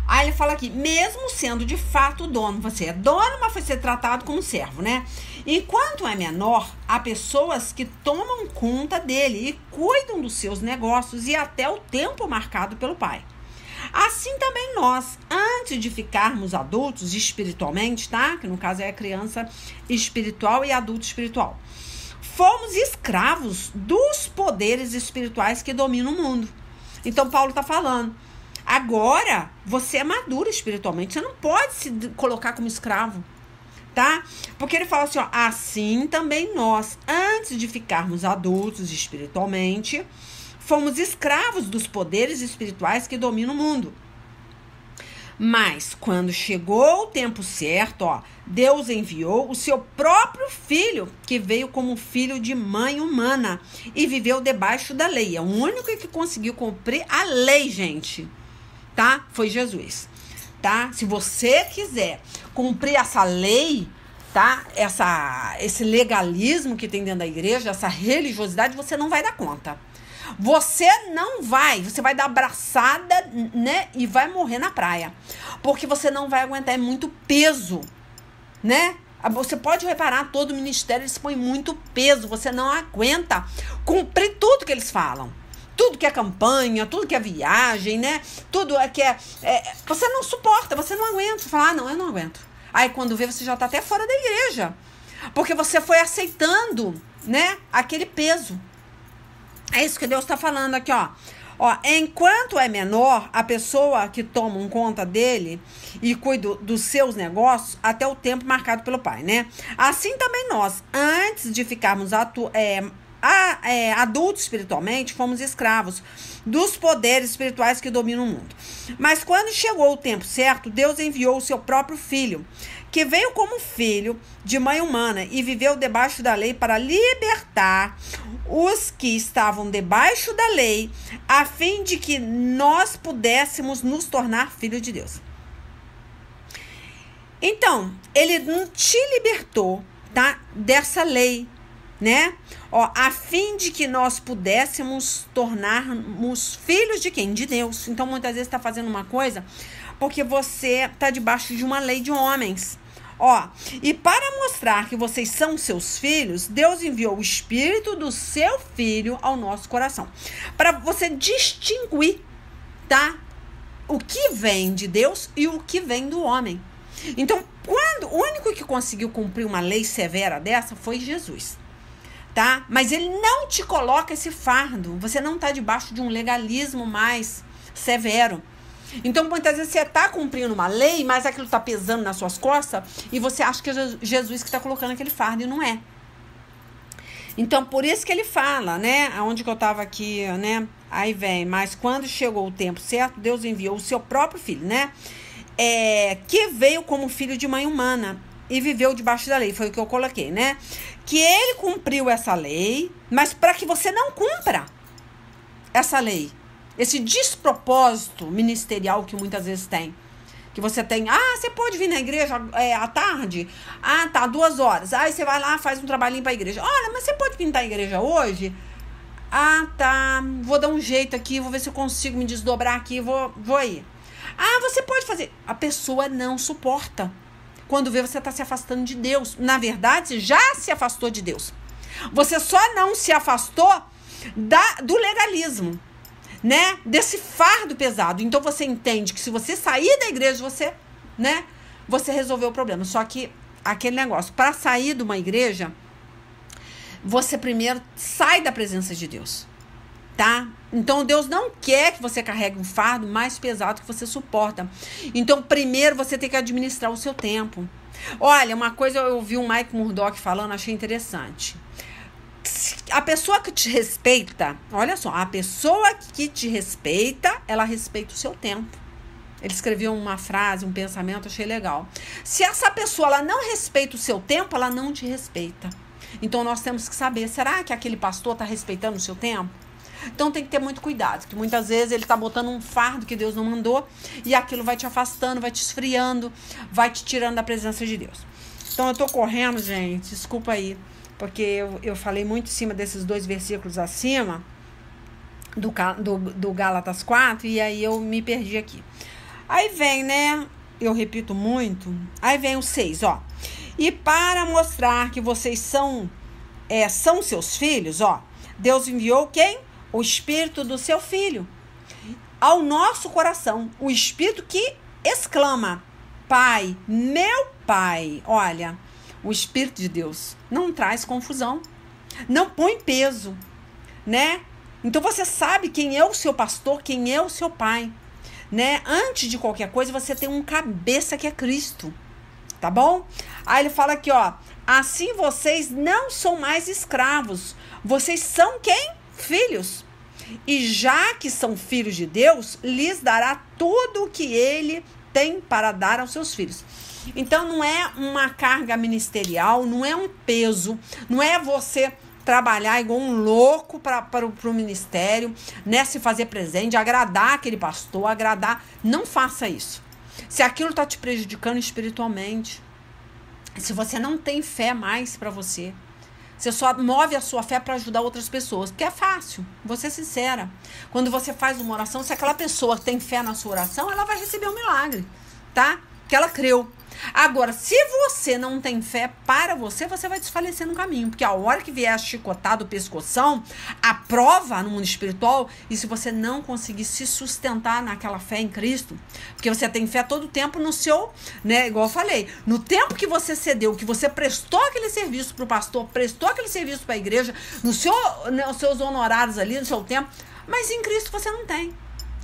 Aí ele fala aqui, mesmo sendo de fato dono, você é dono, mas foi ser tratado como servo, né? Enquanto é menor, há pessoas que tomam conta dele e cuidam dos seus negócios e até o tempo marcado pelo pai. Assim também nós, antes de ficarmos adultos espiritualmente, tá? Que no caso é a criança espiritual e adulto espiritual. Fomos escravos dos poderes espirituais que dominam o mundo. Então Paulo tá falando. Agora, você é maduro espiritualmente. Você não pode se colocar como escravo, tá? Porque ele fala assim, ó, assim também nós, antes de ficarmos adultos espiritualmente, fomos escravos dos poderes espirituais que dominam o mundo. Mas, quando chegou o tempo certo, ó, Deus enviou o seu próprio filho, que veio como filho de mãe humana e viveu debaixo da lei. É o único que conseguiu cumprir a lei, gente. Tá? Foi Jesus, tá? Se você quiser cumprir essa lei, tá? Esse legalismo que tem dentro da igreja, essa religiosidade, você não vai dar conta. Você vai dar abraçada, né? E vai morrer na praia. Porque você não vai aguentar, é muito peso, né? Você pode reparar, todo o ministério, eles põem muito peso, você não aguenta cumprir tudo que eles falam. Tudo que é campanha, tudo que é viagem, né? Tudo que é... você não suporta, você não aguenta. Você fala, não, eu não aguento. Aí quando vê, você já tá até fora da igreja. Porque você foi aceitando, né? Aquele peso. É isso que Deus tá falando aqui, ó. Ó, enquanto é menor, a pessoa que toma conta dele e cuida dos seus negócios até o tempo marcado pelo pai, né? Assim também nós, antes de ficarmos adultos espiritualmente, fomos escravos dos poderes espirituais que dominam o mundo. Mas quando chegou o tempo certo, Deus enviou o seu próprio filho, que veio como filho de mãe humana e viveu debaixo da lei para libertar os que estavam debaixo da lei, a fim de que nós pudéssemos nos tornar filhos de Deus. Então, ele não te libertou, tá, dessa lei, né? Ó, a fim de que nós pudéssemos tornarmos filhos de quem? De Deus. Então, muitas vezes está fazendo uma coisa porque você está debaixo de uma lei de homens. Ó, e para mostrar que vocês são seus filhos, Deus enviou o Espírito do seu Filho ao nosso coração. Para você distinguir, tá? O que vem de Deus e o que vem do homem. Então, o único que conseguiu cumprir uma lei severa dessa foi Jesus. Tá? Mas ele não te coloca esse fardo. Você não está debaixo de um legalismo mais severo. Então, muitas vezes você está cumprindo uma lei, mas aquilo está pesando nas suas costas e você acha que é Jesus que está colocando aquele fardo e não é. Então, por isso que ele fala, né? Aonde que eu estava aqui, né? Aí vem, mas quando chegou o tempo certo, Deus enviou o seu próprio filho, né? Que veio como filho de mãe humana e viveu debaixo da lei, foi o que eu coloquei, né? Que ele cumpriu essa lei, mas para que você não cumpra essa lei, esse despropósito ministerial que muitas vezes tem, que você tem, você pode vir na igreja à tarde, tá, 2 horas, aí você vai lá, faz um trabalhinho para a igreja, olha, mas você pode pintar a igreja hoje? Ah, tá, vou dar um jeito aqui, vou ver se eu consigo me desdobrar aqui, vou ir. Ah, você pode fazer. A pessoa não suporta. Quando vê, você está se afastando de Deus. Na verdade, você já se afastou de Deus. Você só não se afastou do legalismo, né? Desse fardo pesado. Então, você entende que se você sair da igreja, você resolveu o problema. Só que aquele negócio, para sair de uma igreja, você primeiro sai da presença de Deus, tá? Então, Deus não quer que você carregue um fardo mais pesado que você suporta. Então, primeiro você tem que administrar o seu tempo. Olha, uma coisa eu ouvi um Mike Murdock falando, achei interessante. A pessoa que te respeita, olha só, a pessoa que te respeita, ela respeita o seu tempo. Ele escreveu uma frase, um pensamento, achei legal. Se essa pessoa ela não respeita o seu tempo, ela não te respeita. Então, nós temos que saber, será que aquele pastor está respeitando o seu tempo? Então, tem que ter muito cuidado, porque muitas vezes ele está botando um fardo que Deus não mandou e aquilo vai te afastando, vai te esfriando, vai te tirando da presença de Deus. Então, eu tô correndo, gente, desculpa aí, porque eu falei muito em cima desses 2 versículos acima do Gálatas 4 e aí eu me perdi aqui. Aí vem, né, eu repito muito, aí vem o 6, ó. E para mostrar que vocês são seus filhos, ó, Deus enviou quem? O Espírito do seu Filho ao nosso coração. O Espírito que exclama, Pai, meu Pai. Olha, o Espírito de Deus não traz confusão, não põe peso, né? Então você sabe quem é o seu pastor, quem é o seu pai, né? Antes de qualquer coisa, você tem um cabeça que é Cristo, tá bom? Aí ele fala aqui, ó, assim vocês não são mais escravos, vocês são quem? Filhos. E já que são filhos de Deus, lhes dará tudo o que ele tem para dar aos seus filhos. Então não é uma carga ministerial, não é um peso, não é você trabalhar igual um louco para o ministério, né? Se fazer presente, agradar aquele pastor, não faça isso. Se aquilo está te prejudicando espiritualmente, se você não tem fé mais para você só move a sua fé para ajudar outras pessoas, porque é fácil, vou ser sincera. Quando você faz uma oração, se aquela pessoa tem fé na sua oração, ela vai receber um milagre, tá? Que ela creu. Agora, se você não tem fé para você vai desfalecer no caminho, porque a hora que vier a chicotada, o pescoção, a prova no mundo espiritual, e se você não conseguir se sustentar naquela fé em Cristo, porque você tem fé todo o tempo no seu, né, igual eu falei, no tempo que você cedeu, que você prestou aquele serviço para o pastor, prestou aquele serviço para a igreja, os seus honorários ali, no seu tempo, mas em Cristo você não tem.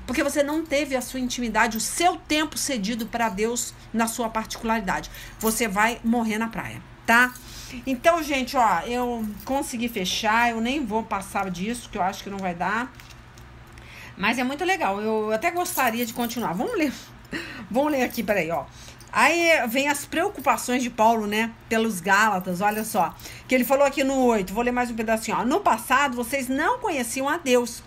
Porque você não teve a sua intimidade, o seu tempo cedido para Deus na sua particularidade. Você vai morrer na praia, tá? Então, gente, ó, eu consegui fechar, eu nem vou passar disso, que eu acho que não vai dar. Mas é muito legal, eu até gostaria de continuar. Vamos ler aqui, peraí, ó. Aí vem as preocupações de Paulo, né, pelos Gálatas, olha só. Que ele falou aqui no 8, vou ler mais um pedacinho, ó. No passado, vocês não conheciam a Deus,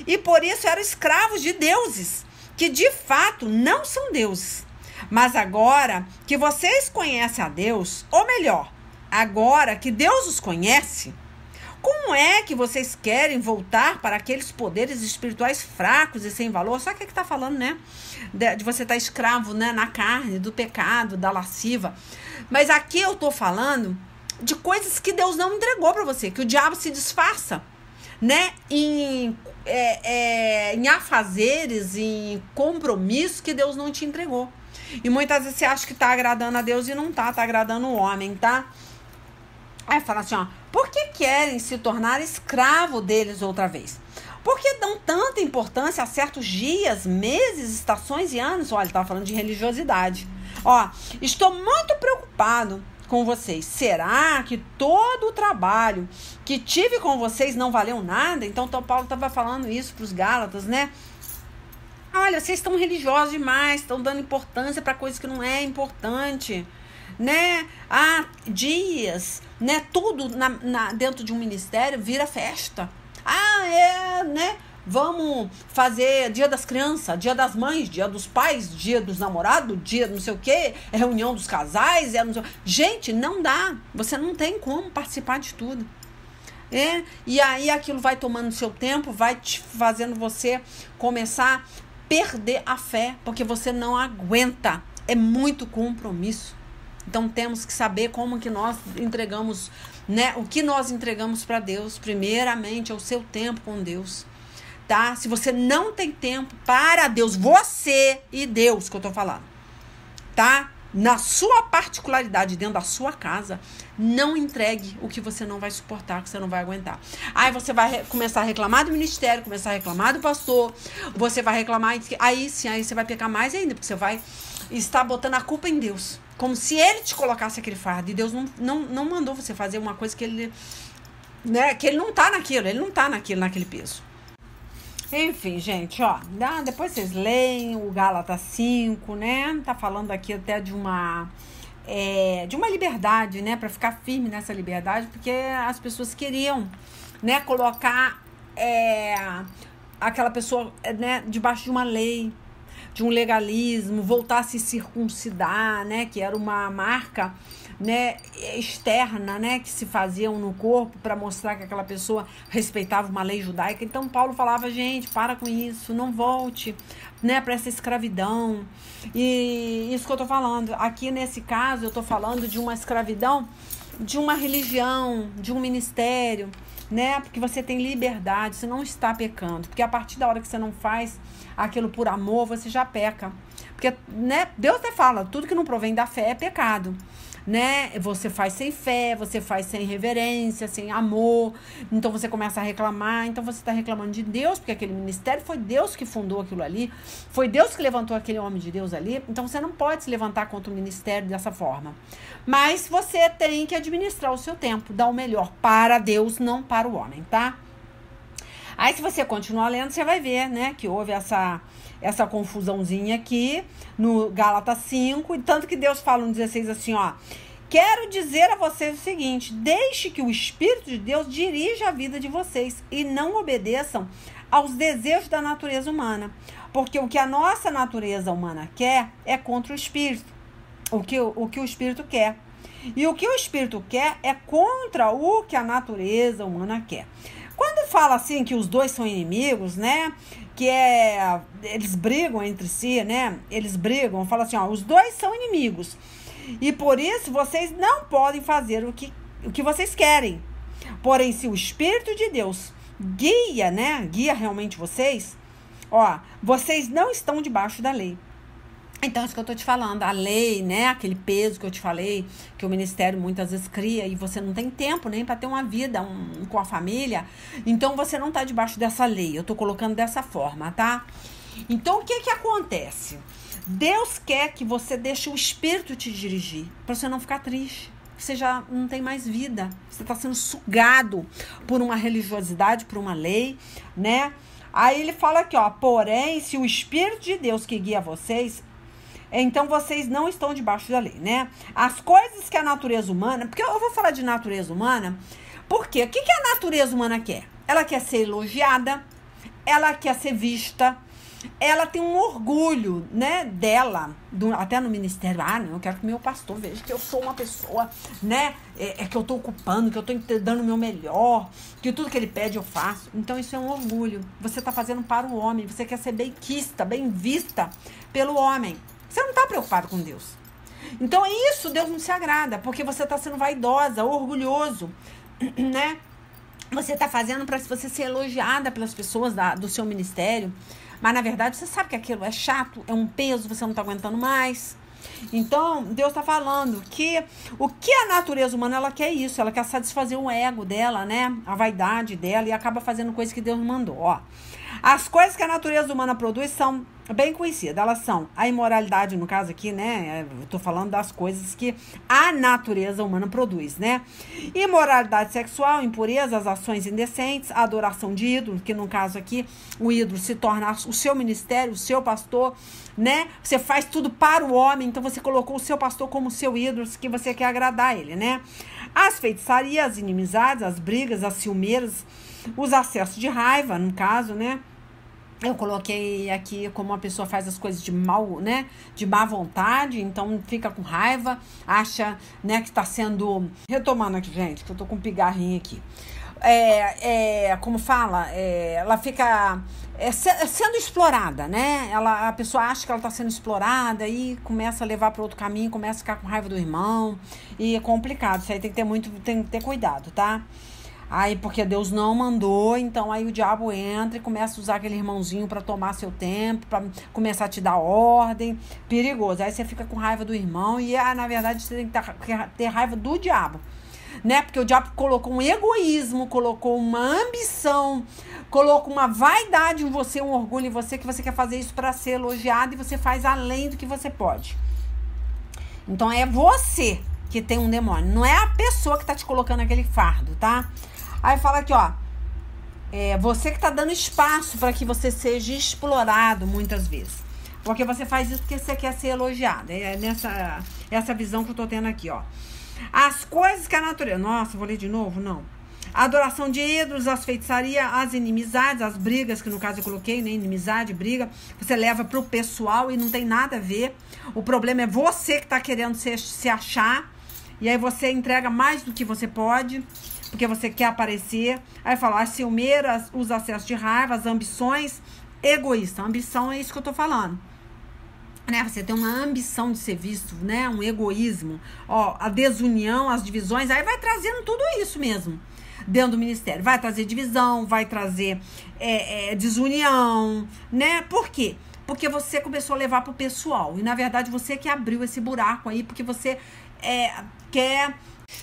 e por isso eram escravos de deuses, que de fato não são deuses. Mas agora que vocês conhecem a Deus, ou melhor, agora que Deus os conhece, como é que vocês querem voltar para aqueles poderes espirituais fracos e sem valor? Só que está falando, né? De você estar escravo, né? Na carne, do pecado, da lasciva. Mas aqui eu estou falando de coisas que Deus não entregou para você, que o diabo se disfarça, né? Em afazeres, em compromisso que Deus não te entregou. E muitas vezes você acha que está agradando a Deus e não está agradando o homem, tá? Aí fala assim, ó, por que querem se tornar escravo deles outra vez? Por que dão tanta importância a certos dias, meses, estações e anos? Olha, ele estava falando de religiosidade. Ó, estou muito preocupado com vocês. Será que todo o trabalho que tive com vocês não valeu nada? Então, Paulo estava falando isso para os Gálatas, né? Olha, vocês estão religiosos demais, estão dando importância para coisas que não é importante, né? Dias, né? Tudo dentro de um ministério vira festa. Né? Vamos fazer dia das crianças, dia das mães, dia dos pais, dia dos namorados, dia não sei o quê, reunião dos casais, Gente, não dá. Você não tem como participar de tudo. E aí aquilo vai tomando seu tempo, vai te fazendo você começar a perder a fé, porque você não aguenta. É muito compromisso. Então temos que saber como que nós entregamos, né? O que nós entregamos para Deus. Primeiramente é o seu tempo com Deus, tá? Se você não tem tempo para Deus, você e Deus que eu tô falando, tá? Na sua particularidade, dentro da sua casa, não entregue o que você não vai suportar, que você não vai aguentar. Aí você vai começar a reclamar do ministério, começar a reclamar do pastor, você vai reclamar, aí sim, aí você vai pecar mais ainda, porque você vai estar botando a culpa em Deus. Como se ele te colocasse aquele fardo. E Deus não mandou você fazer uma coisa que ele, né, que ele não tá naquilo, naquele peso. Enfim, gente, ó, depois vocês leem o Gálatas 5, né? Tá falando aqui até de uma liberdade, né? Para ficar firme nessa liberdade, porque as pessoas queriam, né, colocar aquela pessoa, né, debaixo de uma lei, de um legalismo, voltar a se circuncidar, né? Que era uma marca, né, externa, né, que se faziam no corpo para mostrar que aquela pessoa respeitava uma lei judaica. Então Paulo falava, gente, para com isso, não volte, né, para essa escravidão. E isso que eu tô falando aqui nesse caso, eu tô falando de uma escravidão, de uma religião, de um ministério, né, porque você tem liberdade, você não está pecando, porque a partir da hora que você não faz aquilo por amor, você já peca, porque, né, Deus até fala, tudo que não provém da fé é pecado, né? Você faz sem fé, você faz sem reverência, sem amor, então você começa a reclamar, então você está reclamando de Deus, porque aquele ministério foi Deus que fundou aquilo ali, foi Deus que levantou aquele homem de Deus ali, então você não pode se levantar contra o ministério dessa forma, mas você tem que administrar o seu tempo, dar o melhor para Deus, não para o homem, tá? Aí se você continuar lendo, você vai ver, né, que houve essa confusãozinha aqui no Gálatas 5, e tanto que Deus fala no 16 assim, ó, quero dizer a vocês o seguinte, deixe que o Espírito de Deus dirija a vida de vocês e não obedeçam aos desejos da natureza humana, porque o que a nossa natureza humana quer é contra o Espírito, o que o Espírito quer, e o que o Espírito quer é contra o que a natureza humana quer. Quando fala assim que os dois são inimigos, né, que eles brigam entre si, né, fala assim, ó, os dois são inimigos, e por isso vocês não podem fazer o que vocês querem, porém se o Espírito de Deus guia realmente vocês, ó, vocês não estão debaixo da lei. Então, isso que eu tô te falando, a lei, né, aquele peso que eu te falei, que o ministério muitas vezes cria, e você não tem tempo nem para ter uma vida com a família, então você não tá debaixo dessa lei, eu tô colocando dessa forma, tá? Então, o que acontece? Deus quer que você deixe o Espírito te dirigir, para você não ficar triste, você já não tem mais vida, você tá sendo sugado por uma religiosidade, por uma lei, né? Aí ele fala aqui, ó, porém, se o Espírito de Deus que guia vocês, então vocês não estão debaixo da lei, né? As coisas que a natureza humana... Porque eu vou falar de natureza humana, porque o que a natureza humana quer? Ela quer ser elogiada, ela quer ser vista, ela tem um orgulho, né, dela, até no ministério. Não, eu quero que meu pastor veja que eu sou uma pessoa, né, que eu tô ocupando, que eu tô dando o meu melhor, que tudo que ele pede eu faço. Então isso é um orgulho. Você tá fazendo para o homem, você quer ser bem vista pelo homem. Você não está preocupado com Deus. Então, isso Deus não se agrada, porque você está sendo vaidosa, orgulhoso, né? Você está fazendo para você ser elogiada pelas pessoas do seu ministério, mas, na verdade, você sabe que aquilo é chato, é um peso, você não está aguentando mais. Então, Deus está falando que o que a natureza humana, ela quer isso, ela quer satisfazer o ego dela, né? A vaidade dela, e acaba fazendo coisas que Deus mandou, ó. As coisas que a natureza humana produz são bem conhecidas. Elas são a imoralidade, no caso aqui, né? Eu tô falando das coisas que a natureza humana produz, né? Imoralidade sexual, impureza, as ações indecentes, a adoração de ídolos, que no caso aqui, o ídolo se torna o seu ministério, o seu pastor, né? Você faz tudo para o homem, então você colocou o seu pastor como seu ídolo, que você quer agradar ele, né? As feitiçarias, as inimizades, as brigas, as ciumeiras, os acessos de raiva, no caso, né? Eu coloquei aqui como uma pessoa faz as coisas de mal, né? De má vontade, então fica com raiva, acha, né, que está sendo... Retomando aqui, gente, que eu tô com um pigarrinho aqui. como fala, ela fica sendo explorada, né? A pessoa acha que ela está sendo explorada e começa a levar para outro caminho, começa a ficar com raiva do irmão e é complicado. Isso aí tem que ter cuidado, tá? Aí, porque Deus não mandou, então aí o diabo entra e começa a usar aquele irmãozinho para tomar seu tempo, para começar a te dar ordem. Perigoso. Aí você fica com raiva do irmão e, na verdade, você tem que ter raiva do diabo, né? Porque o diabo colocou um egoísmo, colocou uma ambição, colocou uma vaidade em você, um orgulho em você, que você quer fazer isso para ser elogiado e você faz além do que você pode. Então, é você que tem um demônio, não é a pessoa que tá te colocando aquele fardo, tá? Aí fala aqui, ó, você que tá dando espaço para que você seja explorado muitas vezes. Porque você faz isso porque você quer ser elogiado. É essa visão que eu tô tendo aqui, ó. As coisas que a natureza... Nossa, vou ler de novo? Não. A adoração de ídolos, as feitiçarias, as inimizades, as brigas, que no caso eu coloquei, né? Inimizade, briga. Você leva pro pessoal e não tem nada a ver. O problema é você que tá querendo se achar. E aí você entrega mais do que você pode, porque você quer aparecer. Aí fala, as ciumeiras, os acessos de raiva, as ambições egoístas. A ambição é isso que eu tô falando. Né? Você tem uma ambição de ser visto, né? Um egoísmo. Ó, a desunião, as divisões, aí vai trazendo tudo isso mesmo dentro do ministério. Vai trazer divisão, vai trazer desunião, né? Por quê? Porque você começou a levar pro pessoal. E, na verdade, você que abriu esse buraco aí, porque você quer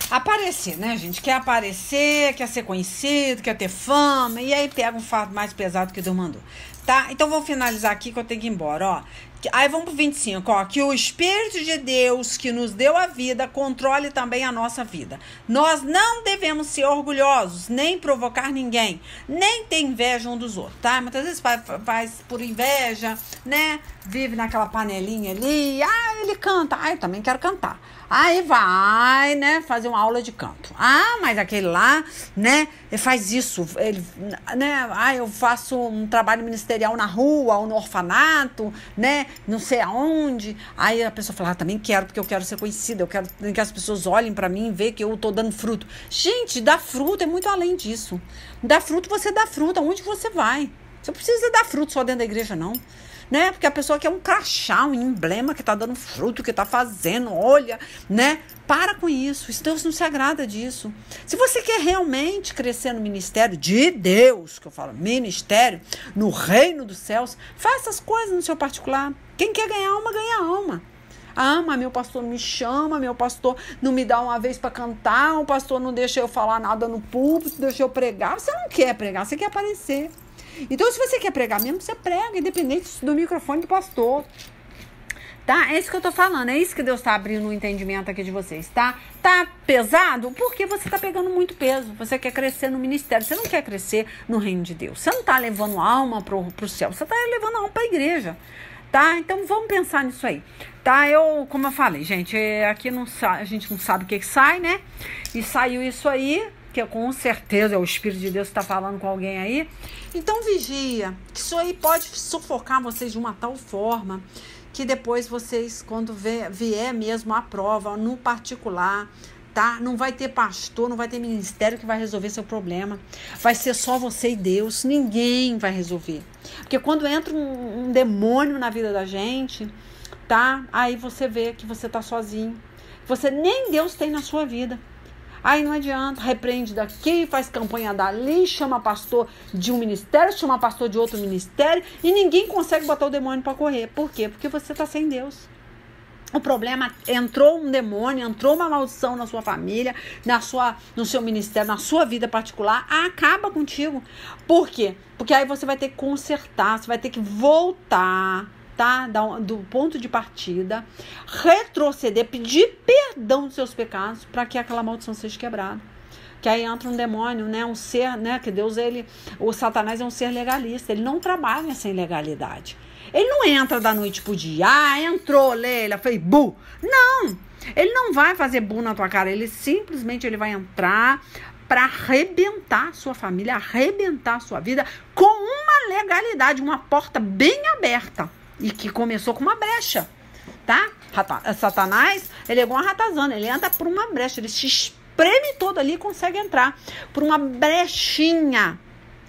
aparecer, né, gente? Quer aparecer, quer ser conhecido, quer ter fama. E aí pega um fardo mais pesado que Deus mandou. Tá? Então, vou finalizar aqui que eu tenho que ir embora, ó. Aí vamos pro 25, ó. Que o Espírito de Deus que nos deu a vida controle também a nossa vida. Nós não devemos ser orgulhosos, nem provocar ninguém, nem ter inveja um dos outros, tá? Muitas vezes faz por inveja, né? Vive naquela panelinha ali. Ah, ele canta. Ah, eu também quero cantar. Aí vai, né, fazer uma aula de canto. Ah, mas aquele lá, né, ele faz isso, ele, né, eu faço um trabalho ministerial na rua ou no orfanato, né, não sei aonde. Aí a pessoa fala, também quero, porque eu quero ser conhecida, eu quero que as pessoas olhem pra mim e vejam que eu tô dando fruto. Gente, dar fruto é muito além disso. Dar fruto, você dá fruto aonde você vai. Você não precisa dar fruto só dentro da igreja, não. Né? Porque a pessoa quer um crachá, um emblema que tá dando fruto, que tá fazendo, olha, né? Para com isso. Deus não se agrada disso. Se você quer realmente crescer no ministério de Deus, que eu falo, ministério, no reino dos céus, faça as coisas no seu particular. Quem quer ganhar alma, ganha alma. Ah, mas meu pastor não me chama, meu pastor não me dá uma vez para cantar, o pastor não deixa eu falar nada no púlpito, deixa eu pregar. Você não quer pregar, você quer aparecer. Então, se você quer pregar mesmo, você prega, independente do microfone do pastor. Tá? É isso que eu tô falando, é isso que Deus tá abrindo o entendimento aqui de vocês, tá? Tá pesado? Porque você tá pegando muito peso. Você quer crescer no ministério, você não quer crescer no reino de Deus. Você não tá levando alma pro céu, você tá levando alma pra igreja, tá? Então, vamos pensar nisso aí, tá? Como eu falei, gente, aqui a gente não sabe o que sai, né? E saiu isso aí, que com certeza é o Espírito de Deus que está falando com alguém aí. Então vigia, que isso aí pode sufocar vocês de uma tal forma que depois vocês, quando vier mesmo a prova, no particular, tá? Não vai ter pastor, não vai ter ministério que vai resolver seu problema. Vai ser só você e Deus, ninguém vai resolver. Porque quando entra um demônio na vida da gente, tá? Aí você vê que você tá sozinho. Você nem Deus tem na sua vida. Aí não adianta, repreende daqui, faz campanha dali, chama pastor de um ministério, chama pastor de outro ministério e ninguém consegue botar o demônio para correr. Por quê? Porque você está sem Deus. O problema, entrou um demônio, entrou uma maldição na sua família, no seu ministério, na sua vida particular, acaba contigo. Por quê? Porque aí você vai ter que consertar, você vai ter que voltar, tá? Do ponto de partida, retroceder, pedir perdão dos seus pecados para que aquela maldição seja quebrada. Que aí entra um demônio, né? Um ser, né? Que Deus, o Satanás é um ser legalista, ele não trabalha sem legalidade. Ele não entra da noite pro dia. Ah, entrou, Leila, foi bu. Não, ele não vai fazer bu na tua cara, ele simplesmente vai entrar para arrebentar a sua família, arrebentar a sua vida com uma legalidade, uma porta bem aberta. E que começou com uma brecha, tá? Satanás, ele é igual uma ratazana, ele entra por uma brecha, ele se espreme todo ali e consegue entrar por uma brechinha.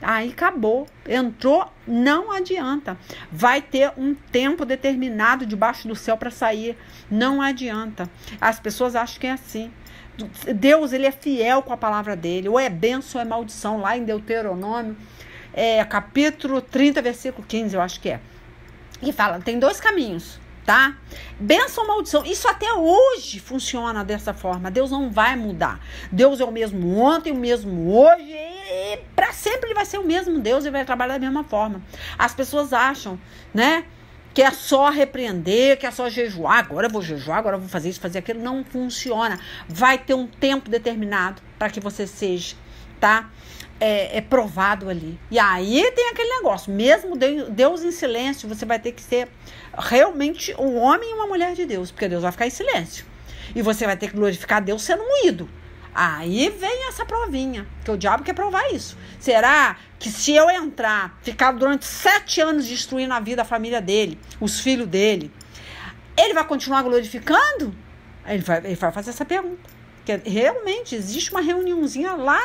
Aí acabou, entrou, não adianta. Vai ter um tempo determinado debaixo do céu para sair, não adianta. As pessoas acham que é assim. Deus, ele é fiel com a palavra dele, ou é bênção ou é maldição, lá em Deuteronômio, capítulo 30, versículo 15, eu acho que é. E fala, tem 2 caminhos, tá? Bênção ou maldição, isso até hoje funciona dessa forma, Deus não vai mudar. Deus é o mesmo ontem, o mesmo hoje, e para sempre ele vai ser o mesmo Deus, ele vai trabalhar da mesma forma. As pessoas acham, né, que é só repreender, que é só jejuar, agora eu vou jejuar, agora eu vou fazer isso, fazer aquilo. Não funciona. Vai ter um tempo determinado para que você seja, tá? Provado ali. E aí tem aquele negócio, mesmo Deus em silêncio, você vai ter que ser realmente um homem e uma mulher de Deus, porque Deus vai ficar em silêncio. E você vai ter que glorificar Deus sendo moído. Aí vem essa provinha, que o diabo quer provar isso. Será que se eu entrar, ficar durante 7 anos destruindo a vida, a família dele, os filhos dele, ele vai continuar glorificando? Ele vai fazer essa pergunta. Porque realmente existe uma reuniãozinha lá,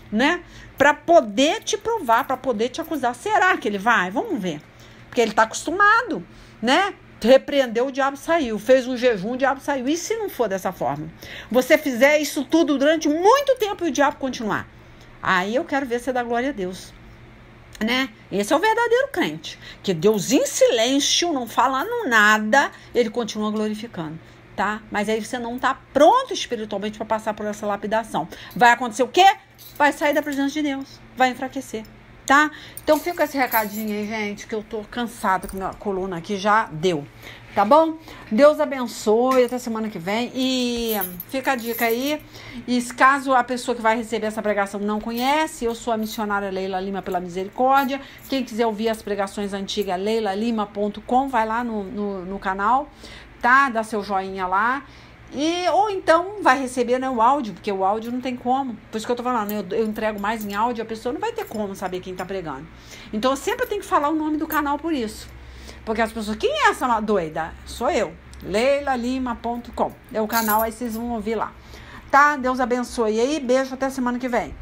né, para poder te provar, para poder te acusar. Será que ele vai? Vamos ver. Porque ele está acostumado, né? Repreendeu, o diabo saiu. Fez um jejum, o diabo saiu. E se não for dessa forma? Você fizer isso tudo durante muito tempo e o diabo continuar? Aí eu quero ver você dar glória a Deus, né? Esse é o verdadeiro crente. Que Deus em silêncio, não falando nada, ele continua glorificando, tá? Mas aí você não está pronto espiritualmente para passar por essa lapidação. Vai acontecer o quê? Vai sair da presença de Deus. Vai enfraquecer. Tá? Então fica esse recadinho aí, gente, que eu tô cansada, que minha coluna aqui já deu, tá bom? Deus abençoe, até semana que vem, e fica a dica aí, e caso a pessoa que vai receber essa pregação não conhece, eu sou a missionária Leila Lima pela Misericórdia. Quem quiser ouvir as pregações antigas, leilalima.com, vai lá no canal, tá? Dá seu joinha lá. Ou então vai receber, né, o áudio, porque o áudio não tem como. Por isso que eu tô falando, eu entrego mais em áudio, a pessoa não vai ter como saber quem tá pregando. Então eu sempre tenho que falar o nome do canal por isso. Porque as pessoas, quem é essa doida? Sou eu, leilalima.com. É o canal, aí vocês vão ouvir lá. Tá? Deus abençoe aí, beijo, até semana que vem.